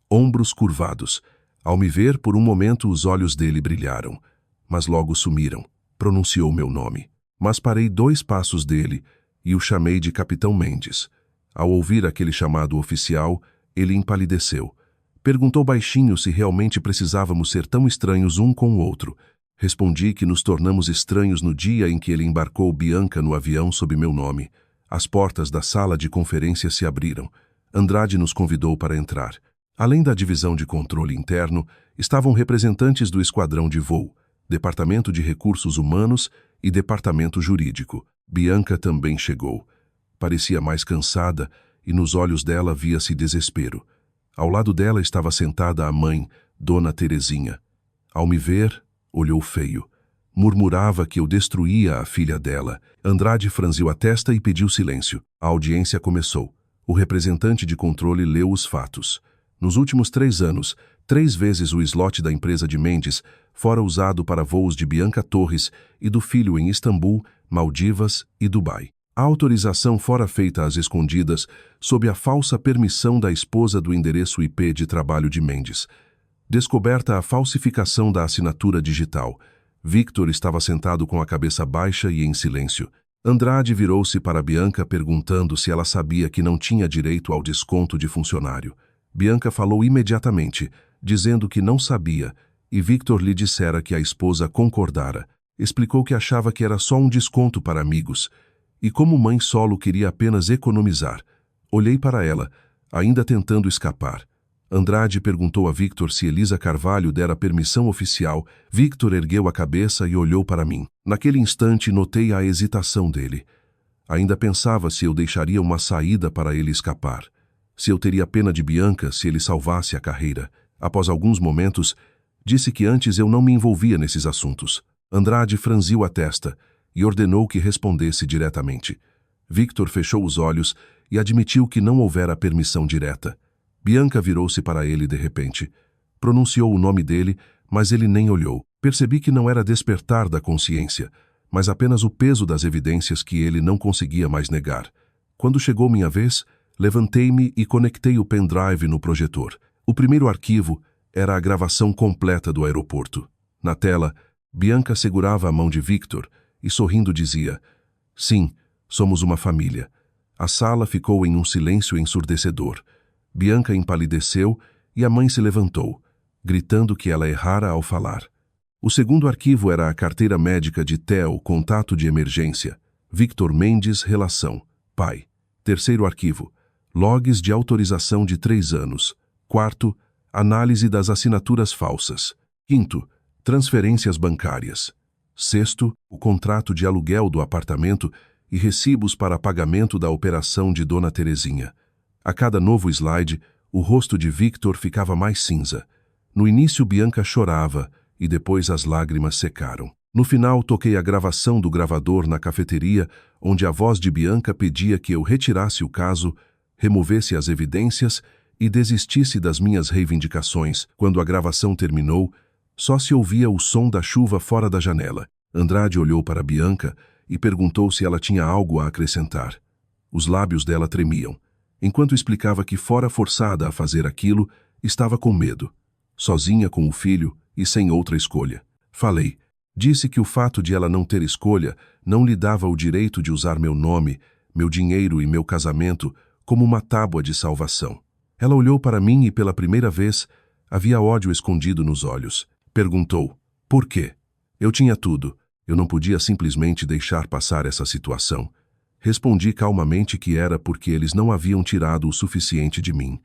ombros curvados. Ao me ver, por um momento os olhos dele brilharam, mas logo sumiram. Pronunciou meu nome. Mas parei 2 passos dele e o chamei de Capitão Mendes. Ao ouvir aquele chamado oficial, ele empalideceu. Perguntou baixinho se realmente precisávamos ser tão estranhos um com o outro. Respondi que nos tornamos estranhos no dia em que ele embarcou Bianca no avião sob meu nome. As portas da sala de conferência se abriram. Andrade nos convidou para entrar. Além da divisão de controle interno, estavam representantes do esquadrão de voo, departamento de recursos humanos e departamento jurídico. Bianca também chegou. Parecia mais cansada e nos olhos dela via-se desespero. Ao lado dela estava sentada a mãe, Dona Terezinha. Ao me ver, olhou feio. Murmurava que eu destruía a filha dela. Andrade franziu a testa e pediu silêncio. A audiência começou. O representante de controle leu os fatos. Nos últimos 3 anos, 3 vezes o slot da empresa de Mendes fora usado para voos de Bianca Torres e do filho em Istambul, Maldivas e Dubai. A autorização fora feita às escondidas sob a falsa permissão da esposa do endereço IP de trabalho de Mendes. Descoberta a falsificação da assinatura digital. Victor estava sentado com a cabeça baixa e em silêncio. Andrade virou-se para Bianca perguntando se ela sabia que não tinha direito ao desconto de funcionário. Bianca falou imediatamente, dizendo que não sabia, e Victor lhe dissera que a esposa concordara. Explicou que achava que era só um desconto para amigos, e como mãe solo queria apenas economizar. Olhei para ela, ainda tentando escapar. Andrade perguntou a Victor se Elisa Carvalho dera permissão oficial. Victor ergueu a cabeça e olhou para mim. Naquele instante notei a hesitação dele. Ainda pensava se eu deixaria uma saída para ele escapar. Se eu teria pena de Bianca se ele salvasse a carreira. Após alguns momentos, disse que antes eu não me envolvia nesses assuntos. Andrade franziu a testa e ordenou que respondesse diretamente. Victor fechou os olhos e admitiu que não houvera permissão direta. Bianca virou-se para ele de repente. Pronunciou o nome dele, mas ele nem olhou. Percebi que não era despertar da consciência, mas apenas o peso das evidências que ele não conseguia mais negar. Quando chegou minha vez, levantei-me e conectei o pendrive no projetor. O primeiro arquivo era a gravação completa do aeroporto. Na tela, Bianca segurava a mão de Victor e sorrindo dizia: "Sim, somos uma família." A sala ficou em um silêncio ensurdecedor. Bianca empalideceu e a mãe se levantou, gritando que ela errara ao falar. O segundo arquivo era a carteira médica de Theo, contato de emergência. Victor Mendes, relação, pai. Terceiro arquivo, logs de autorização de 3 anos. Quarto, análise das assinaturas falsas. Quinto, transferências bancárias. Sexto, o contrato de aluguel do apartamento e recibos para pagamento da operação de Dona Terezinha. A cada novo slide, o rosto de Victor ficava mais cinza. No início, Bianca chorava e depois as lágrimas secaram. No final, toquei a gravação do gravador na cafeteria, onde a voz de Bianca pedia que eu retirasse o caso, removesse as evidências e desistisse das minhas reivindicações. Quando a gravação terminou, só se ouvia o som da chuva fora da janela. Andrade olhou para Bianca e perguntou se ela tinha algo a acrescentar. Os lábios dela tremiam. Enquanto explicava que fora forçada a fazer aquilo, estava com medo. Sozinha com o filho e sem outra escolha. Falei. Disse que o fato de ela não ter escolha não lhe dava o direito de usar meu nome, meu dinheiro e meu casamento como uma tábua de salvação. Ela olhou para mim e pela primeira vez havia ódio escondido nos olhos. Perguntou: "Por quê?" Eu tinha tudo. Eu não podia simplesmente deixar passar essa situação. Respondi calmamente que era porque eles não haviam tirado o suficiente de mim.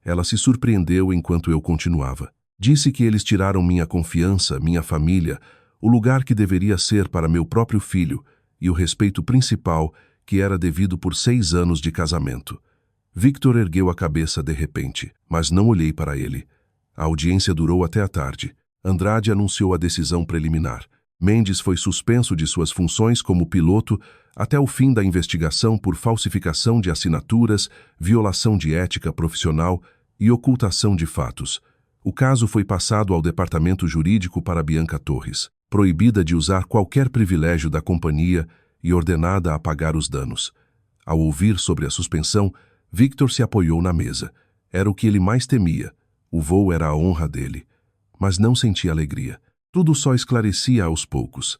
Ela se surpreendeu enquanto eu continuava. Disse que eles tiraram minha confiança, minha família, o lugar que deveria ser para meu próprio filho e o respeito principal que era devido por 6 anos de casamento. Victor ergueu a cabeça de repente, mas não olhei para ele. A audiência durou até a tarde. Andrade anunciou a decisão preliminar. Mendes foi suspenso de suas funções como piloto até o fim da investigação por falsificação de assinaturas, violação de ética profissional e ocultação de fatos. O caso foi passado ao departamento jurídico para Bianca Torres, proibida de usar qualquer privilégio da companhia e ordenada a pagar os danos. Ao ouvir sobre a suspensão, Victor se apoiou na mesa. Era o que ele mais temia. O voo era a honra dele. Mas não sentia alegria. Tudo só esclarecia aos poucos.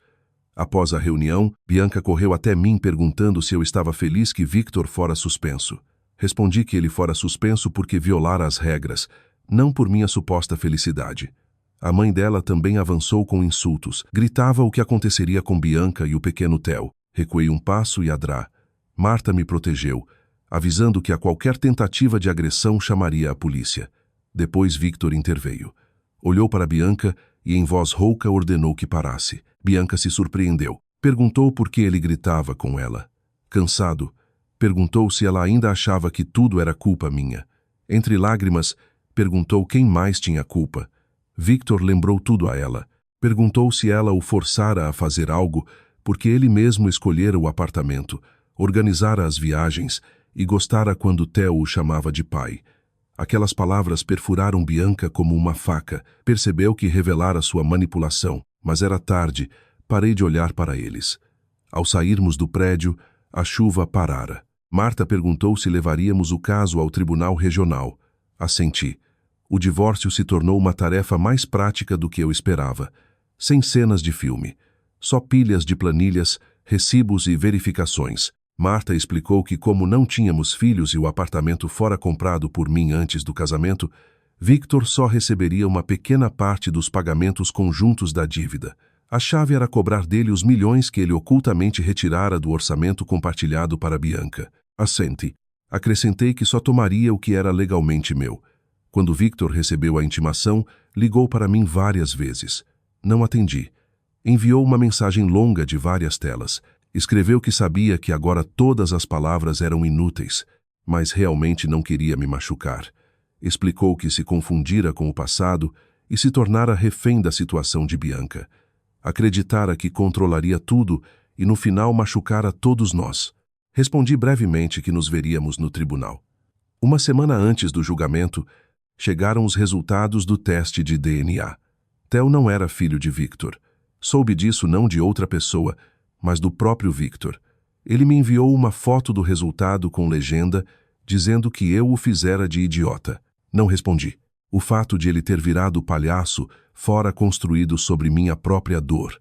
Após a reunião, Bianca correu até mim perguntando se eu estava feliz que Victor fora suspenso. Respondi que ele fora suspenso porque violara as regras, não por minha suposta felicidade. A mãe dela também avançou com insultos. Gritava o que aconteceria com Bianca e o pequeno Theo. Recuei um passo e Adrá. Marta me protegeu, avisando que a qualquer tentativa de agressão chamaria a polícia. Depois Victor interveio. Olhou para Bianca e em voz rouca ordenou que parasse. Bianca se surpreendeu. Perguntou por que ele gritava com ela. Cansado, perguntou se ela ainda achava que tudo era culpa minha. Entre lágrimas, perguntou quem mais tinha culpa. Victor lembrou tudo a ela. Perguntou se ela o forçara a fazer algo porque ele mesmo escolhera o apartamento, organizara as viagens e gostara quando Theo o chamava de pai. Aquelas palavras perfuraram Bianca como uma faca. Percebeu que revelara sua manipulação, mas era tarde. Parei de olhar para eles. Ao sairmos do prédio, a chuva parara. Marta perguntou se levaríamos o caso ao tribunal regional. Assenti. O divórcio se tornou uma tarefa mais prática do que eu esperava. Sem cenas de filme. Só pilhas de planilhas, recibos e verificações. Marta explicou que, como não tínhamos filhos e o apartamento fora comprado por mim antes do casamento, Victor só receberia uma pequena parte dos pagamentos conjuntos da dívida. A chave era cobrar dele os milhões que ele ocultamente retirara do orçamento compartilhado para Bianca. Assente. Acrescentei que só tomaria o que era legalmente meu. Quando Victor recebeu a intimação, ligou para mim várias vezes. Não atendi. Enviou uma mensagem longa de várias telas. Escreveu que sabia que agora todas as palavras eram inúteis, mas realmente não queria me machucar. Explicou que se confundira com o passado e se tornara refém da situação de Bianca. Acreditara que controlaria tudo e no final machucara todos nós. Respondi brevemente que nos veríamos no tribunal. Uma semana antes do julgamento, chegaram os resultados do teste de DNA. Theo não era filho de Victor. Soube disso não de outra pessoa, mas do próprio Victor. Ele me enviou uma foto do resultado com legenda, dizendo que eu o fizera de idiota. Não respondi. O fato de ele ter virado palhaço fora construído sobre minha própria dor.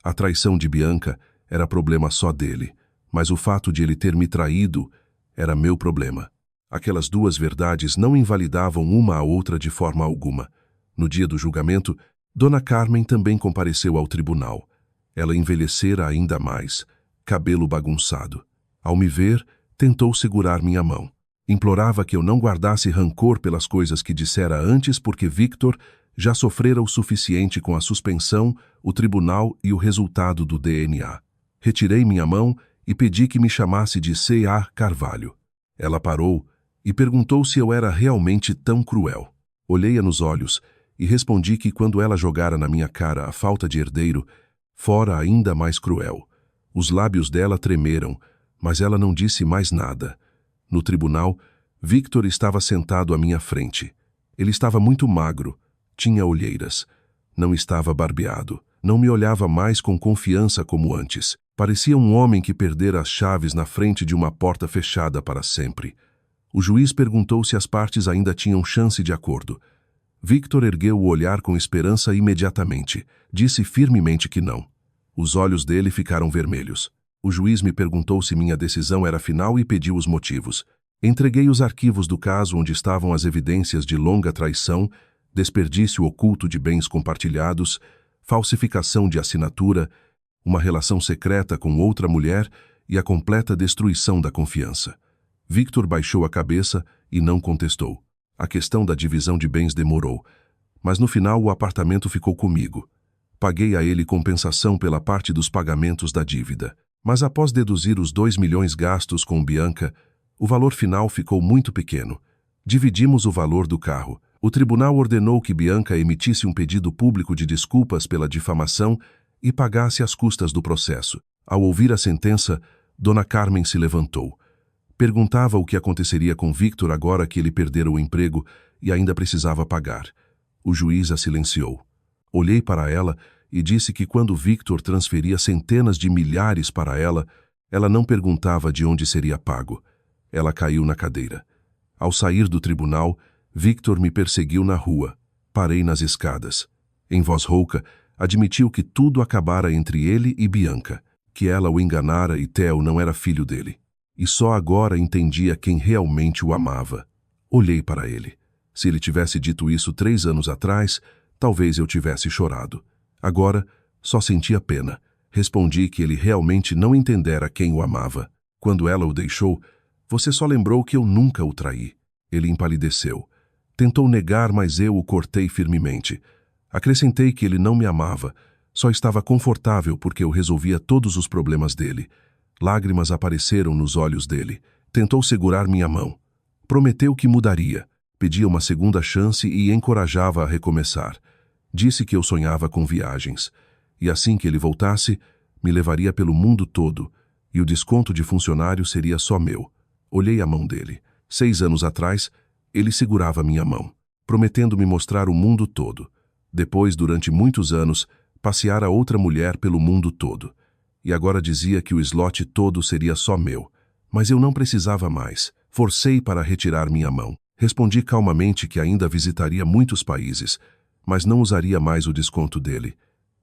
A traição de Bianca era problema só dele, mas o fato de ele ter me traído era meu problema. Aquelas duas verdades não invalidavam uma a outra de forma alguma. No dia do julgamento, Dona Carmen também compareceu ao tribunal. Ela envelhecera ainda mais, cabelo bagunçado. Ao me ver, tentou segurar minha mão. Implorava que eu não guardasse rancor pelas coisas que dissera antes, porque Victor já sofrera o suficiente com a suspensão, o tribunal e o resultado do DNA. Retirei minha mão e pedi que me chamasse de C.A. Carvalho. Ela parou e perguntou se eu era realmente tão cruel. Olhei-a nos olhos e respondi que quando ela jogara na minha cara a falta de herdeiro, fora ainda mais cruel. Os lábios dela tremeram, mas ela não disse mais nada. No tribunal, Victor estava sentado à minha frente. Ele estava muito magro, tinha olheiras. Não estava barbeado. Não me olhava mais com confiança como antes. Parecia um homem que perdera as chaves na frente de uma porta fechada para sempre. O juiz perguntou se as partes ainda tinham chance de acordo. Victor ergueu o olhar com esperança imediatamente. Disse firmemente que não. Os olhos dele ficaram vermelhos. O juiz me perguntou se minha decisão era final e pediu os motivos. Entreguei os arquivos do caso onde estavam as evidências de longa traição, desperdício oculto de bens compartilhados, falsificação de assinatura, uma relação secreta com outra mulher e a completa destruição da confiança. Victor baixou a cabeça e não contestou. A questão da divisão de bens demorou, mas no final o apartamento ficou comigo. Paguei a ele compensação pela parte dos pagamentos da dívida. Mas após deduzir os 2 milhões gastos com Bianca, o valor final ficou muito pequeno. Dividimos o valor do carro. O tribunal ordenou que Bianca emitisse um pedido público de desculpas pela difamação e pagasse as custas do processo. Ao ouvir a sentença, Dona Carmen se levantou. Perguntava o que aconteceria com Victor agora que ele perdera o emprego e ainda precisava pagar. O juiz a silenciou. Olhei para ela e disse que quando Victor transferia centenas de milhares para ela, ela não perguntava de onde seria pago. Ela caiu na cadeira. Ao sair do tribunal, Victor me perseguiu na rua. Parei nas escadas. Em voz rouca, admitiu que tudo acabara entre ele e Bianca, que ela o enganara e Theo não era filho dele. E só agora entendia quem realmente o amava. Olhei para ele. Se ele tivesse dito isso 3 anos atrás, talvez eu tivesse chorado. Agora, só sentia pena. Respondi que ele realmente não entendera quem o amava. Quando ela o deixou, você só lembrou que eu nunca o traí. Ele empalideceu. Tentou negar, mas eu o cortei firmemente. Acrescentei que ele não me amava, só estava confortável porque eu resolvia todos os problemas dele. Lágrimas apareceram nos olhos dele. Tentou segurar minha mão. Prometeu que mudaria. Pedia uma segunda chance e encorajava a recomeçar. Disse que eu sonhava com viagens. E assim que ele voltasse, me levaria pelo mundo todo, e o desconto de funcionário seria só meu. Olhei a mão dele. 6 anos atrás, ele segurava minha mão, prometendo me mostrar o mundo todo. Depois, durante muitos anos, passeara outra mulher pelo mundo todo. E agora dizia que o slot todo seria só meu. Mas eu não precisava mais. Forcei para retirar minha mão. Respondi calmamente que ainda visitaria muitos países, mas não usaria mais o desconto dele.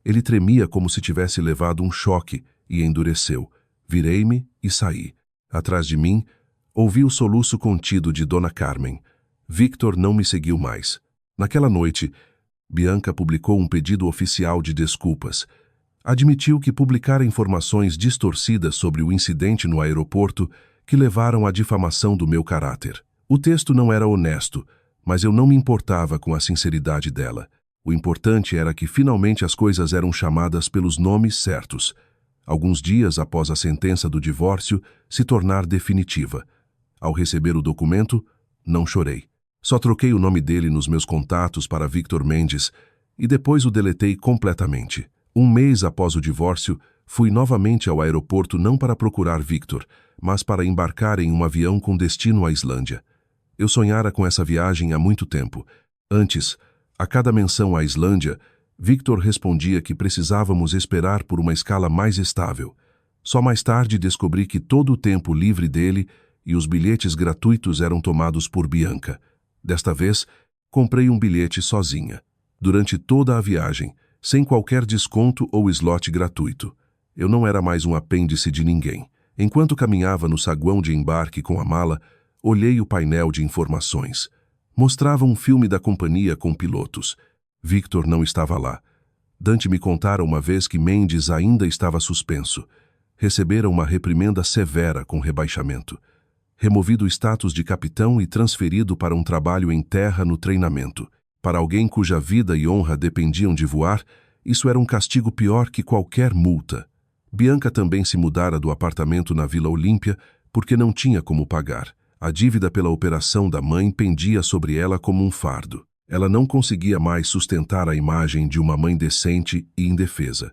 Ele tremia como se tivesse levado um choque e endureceu. Virei-me e saí. Atrás de mim, ouvi o soluço contido de Dona Carmen. Victor não me seguiu mais. Naquela noite, Bianca publicou um pedido oficial de desculpas. Admitiu que publicara informações distorcidas sobre o incidente no aeroporto que levaram à difamação do meu caráter. O texto não era honesto, mas eu não me importava com a sinceridade dela. O importante era que finalmente as coisas eram chamadas pelos nomes certos. Alguns dias após a sentença do divórcio se tornar definitiva. Ao receber o documento, não chorei. Só troquei o nome dele nos meus contatos para Victor Mendes e depois o deletei completamente. Um mês após o divórcio, fui novamente ao aeroporto não para procurar Victor, mas para embarcar em um avião com destino à Islândia. Eu sonhara com essa viagem há muito tempo. Antes, a cada menção à Islândia, Victor respondia que precisávamos esperar por uma escala mais estável. Só mais tarde descobri que todo o tempo livre dele e os bilhetes gratuitos eram tomados por Bianca. Desta vez, comprei um bilhete sozinha. Durante toda a viagem, sem qualquer desconto ou slot gratuito. Eu não era mais um apêndice de ninguém. Enquanto caminhava no saguão de embarque com a mala, olhei o painel de informações. Mostrava um filme da companhia com pilotos. Victor não estava lá. Dante me contara uma vez que Mendes ainda estava suspenso. Recebera uma reprimenda severa com rebaixamento. Removido o status de capitão e transferido para um trabalho em terra no treinamento. Para alguém cuja vida e honra dependiam de voar, isso era um castigo pior que qualquer multa. Bianca também se mudara do apartamento na Vila Olímpia porque não tinha como pagar. A dívida pela operação da mãe pendia sobre ela como um fardo. Ela não conseguia mais sustentar a imagem de uma mãe decente e indefesa.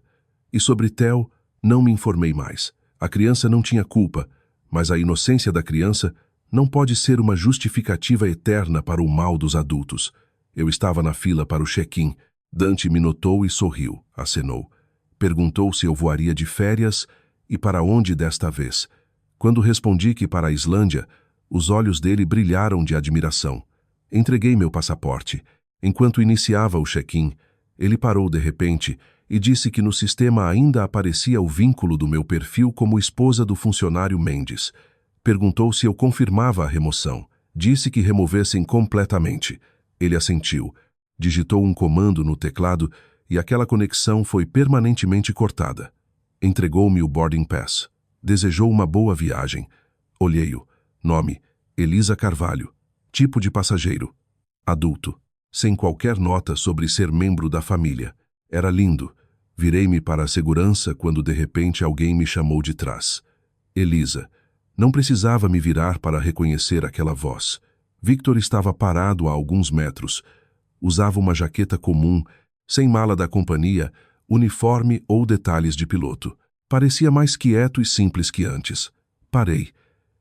E sobre Theo, não me informei mais. A criança não tinha culpa, mas a inocência da criança não pode ser uma justificativa eterna para o mal dos adultos. Eu estava na fila para o check-in. Dante me notou e sorriu, acenou. Perguntou se eu voaria de férias e para onde desta vez. Quando respondi que para a Islândia, os olhos dele brilharam de admiração. Entreguei meu passaporte. Enquanto iniciava o check-in, ele parou de repente e disse que no sistema ainda aparecia o vínculo do meu perfil como esposa do funcionário Mendes. Perguntou se eu confirmava a remoção. Disse que removessem completamente. Ele assentiu. Digitou um comando no teclado e aquela conexão foi permanentemente cortada. Entregou-me o boarding pass. Desejou uma boa viagem. Olhei-o. Nome: Elisa Carvalho. Tipo de passageiro: adulto. Sem qualquer nota sobre ser membro da família. Era lindo. Virei-me para a segurança quando de repente alguém me chamou de trás. Elisa. Não precisava me virar para reconhecer aquela voz. Victor estava parado a alguns metros. Usava uma jaqueta comum, sem mala da companhia, uniforme ou detalhes de piloto. Parecia mais quieto e simples que antes. Parei.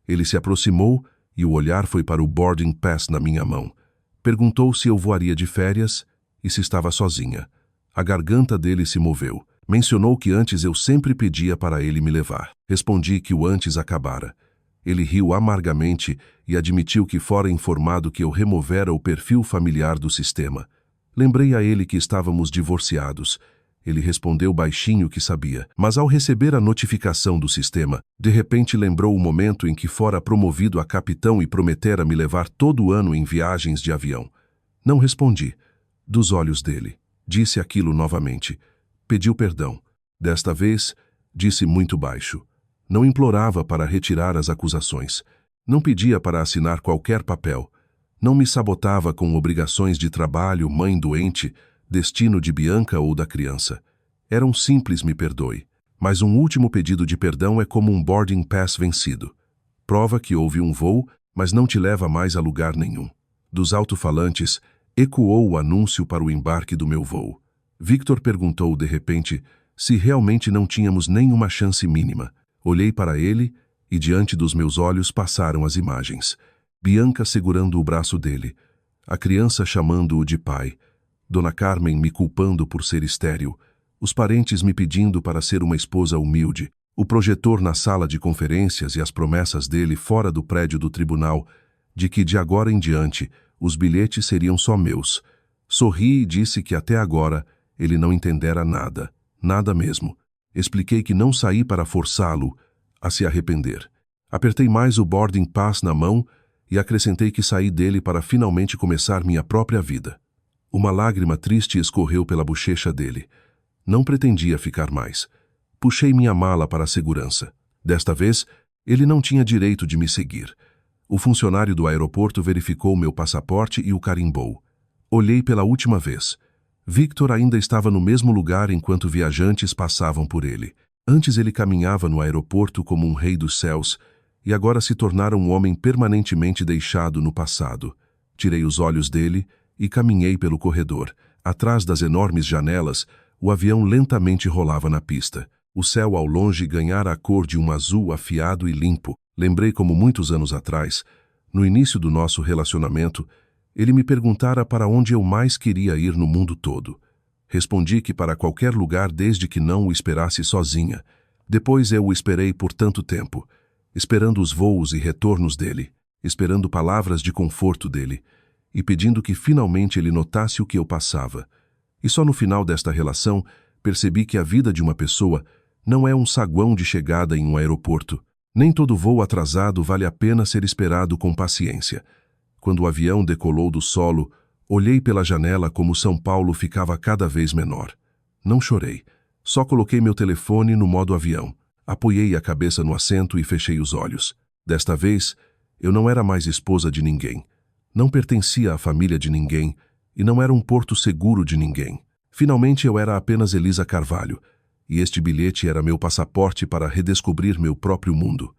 Ele se aproximou e o olhar foi para o boarding pass na minha mão. Perguntou se eu voaria de férias e se estava sozinha. A garganta dele se moveu. Mencionou que antes eu sempre pedia para ele me levar. Respondi que o antes acabara. Ele riu amargamente e admitiu que fora informado que eu removera o perfil familiar do sistema. Lembrei a ele que estávamos divorciados. Ele respondeu baixinho que sabia, mas ao receber a notificação do sistema, de repente lembrou o momento em que fora promovido a capitão e prometera me levar todo ano em viagens de avião. Não respondi. Dos olhos dele. Disse aquilo novamente. Pediu perdão. Desta vez, disse muito baixo. Não implorava para retirar as acusações. Não pedia para assinar qualquer papel. Não me sabotava com obrigações de trabalho, mãe doente, destino de Bianca ou da criança. Era um simples me perdoe. Mas um último pedido de perdão é como um boarding pass vencido. Prova que houve um voo, mas não te leva mais a lugar nenhum. Dos alto-falantes, ecoou o anúncio para o embarque do meu voo. Victor perguntou de repente se realmente não tínhamos nenhuma chance mínima. Olhei para ele e diante dos meus olhos passaram as imagens. Bianca segurando o braço dele. A criança chamando-o de pai. Dona Carmen me culpando por ser estéril. Os parentes me pedindo para ser uma esposa humilde. O projetor na sala de conferências e as promessas dele fora do prédio do tribunal, de que de agora em diante os bilhetes seriam só meus. Sorri e disse que até agora ele não entendera nada, nada mesmo. Expliquei que não saí para forçá-lo a se arrepender. Apertei mais o boarding pass na mão e acrescentei que saí dele para finalmente começar minha própria vida. Uma lágrima triste escorreu pela bochecha dele. Não pretendia ficar mais. Puxei minha mala para a segurança. Desta vez, ele não tinha direito de me seguir. O funcionário do aeroporto verificou meu passaporte e o carimbou. Olhei pela última vez. Victor ainda estava no mesmo lugar enquanto viajantes passavam por ele. Antes ele caminhava no aeroporto como um rei dos céus e agora se tornara um homem permanentemente deixado no passado. Tirei os olhos dele e caminhei pelo corredor. Atrás das enormes janelas, o avião lentamente rolava na pista. O céu ao longe ganhara a cor de um azul afiado e limpo. Lembrei como muitos anos atrás, no início do nosso relacionamento, ele me perguntara para onde eu mais queria ir no mundo todo. Respondi que para qualquer lugar desde que não o esperasse sozinha. Depois eu o esperei por tanto tempo, esperando os voos e retornos dele, esperando palavras de conforto dele, e pedindo que finalmente ele notasse o que eu passava. E só no final desta relação percebi que a vida de uma pessoa não é um saguão de chegada em um aeroporto. Nem todo voo atrasado vale a pena ser esperado com paciência. Quando o avião decolou do solo, olhei pela janela como São Paulo ficava cada vez menor. Não chorei. Só coloquei meu telefone no modo avião. Apoiei a cabeça no assento e fechei os olhos. Desta vez, eu não era mais esposa de ninguém. Não pertencia à família de ninguém e não era um porto seguro de ninguém. Finalmente eu era apenas Elisa Carvalho, e este bilhete era meu passaporte para redescobrir meu próprio mundo.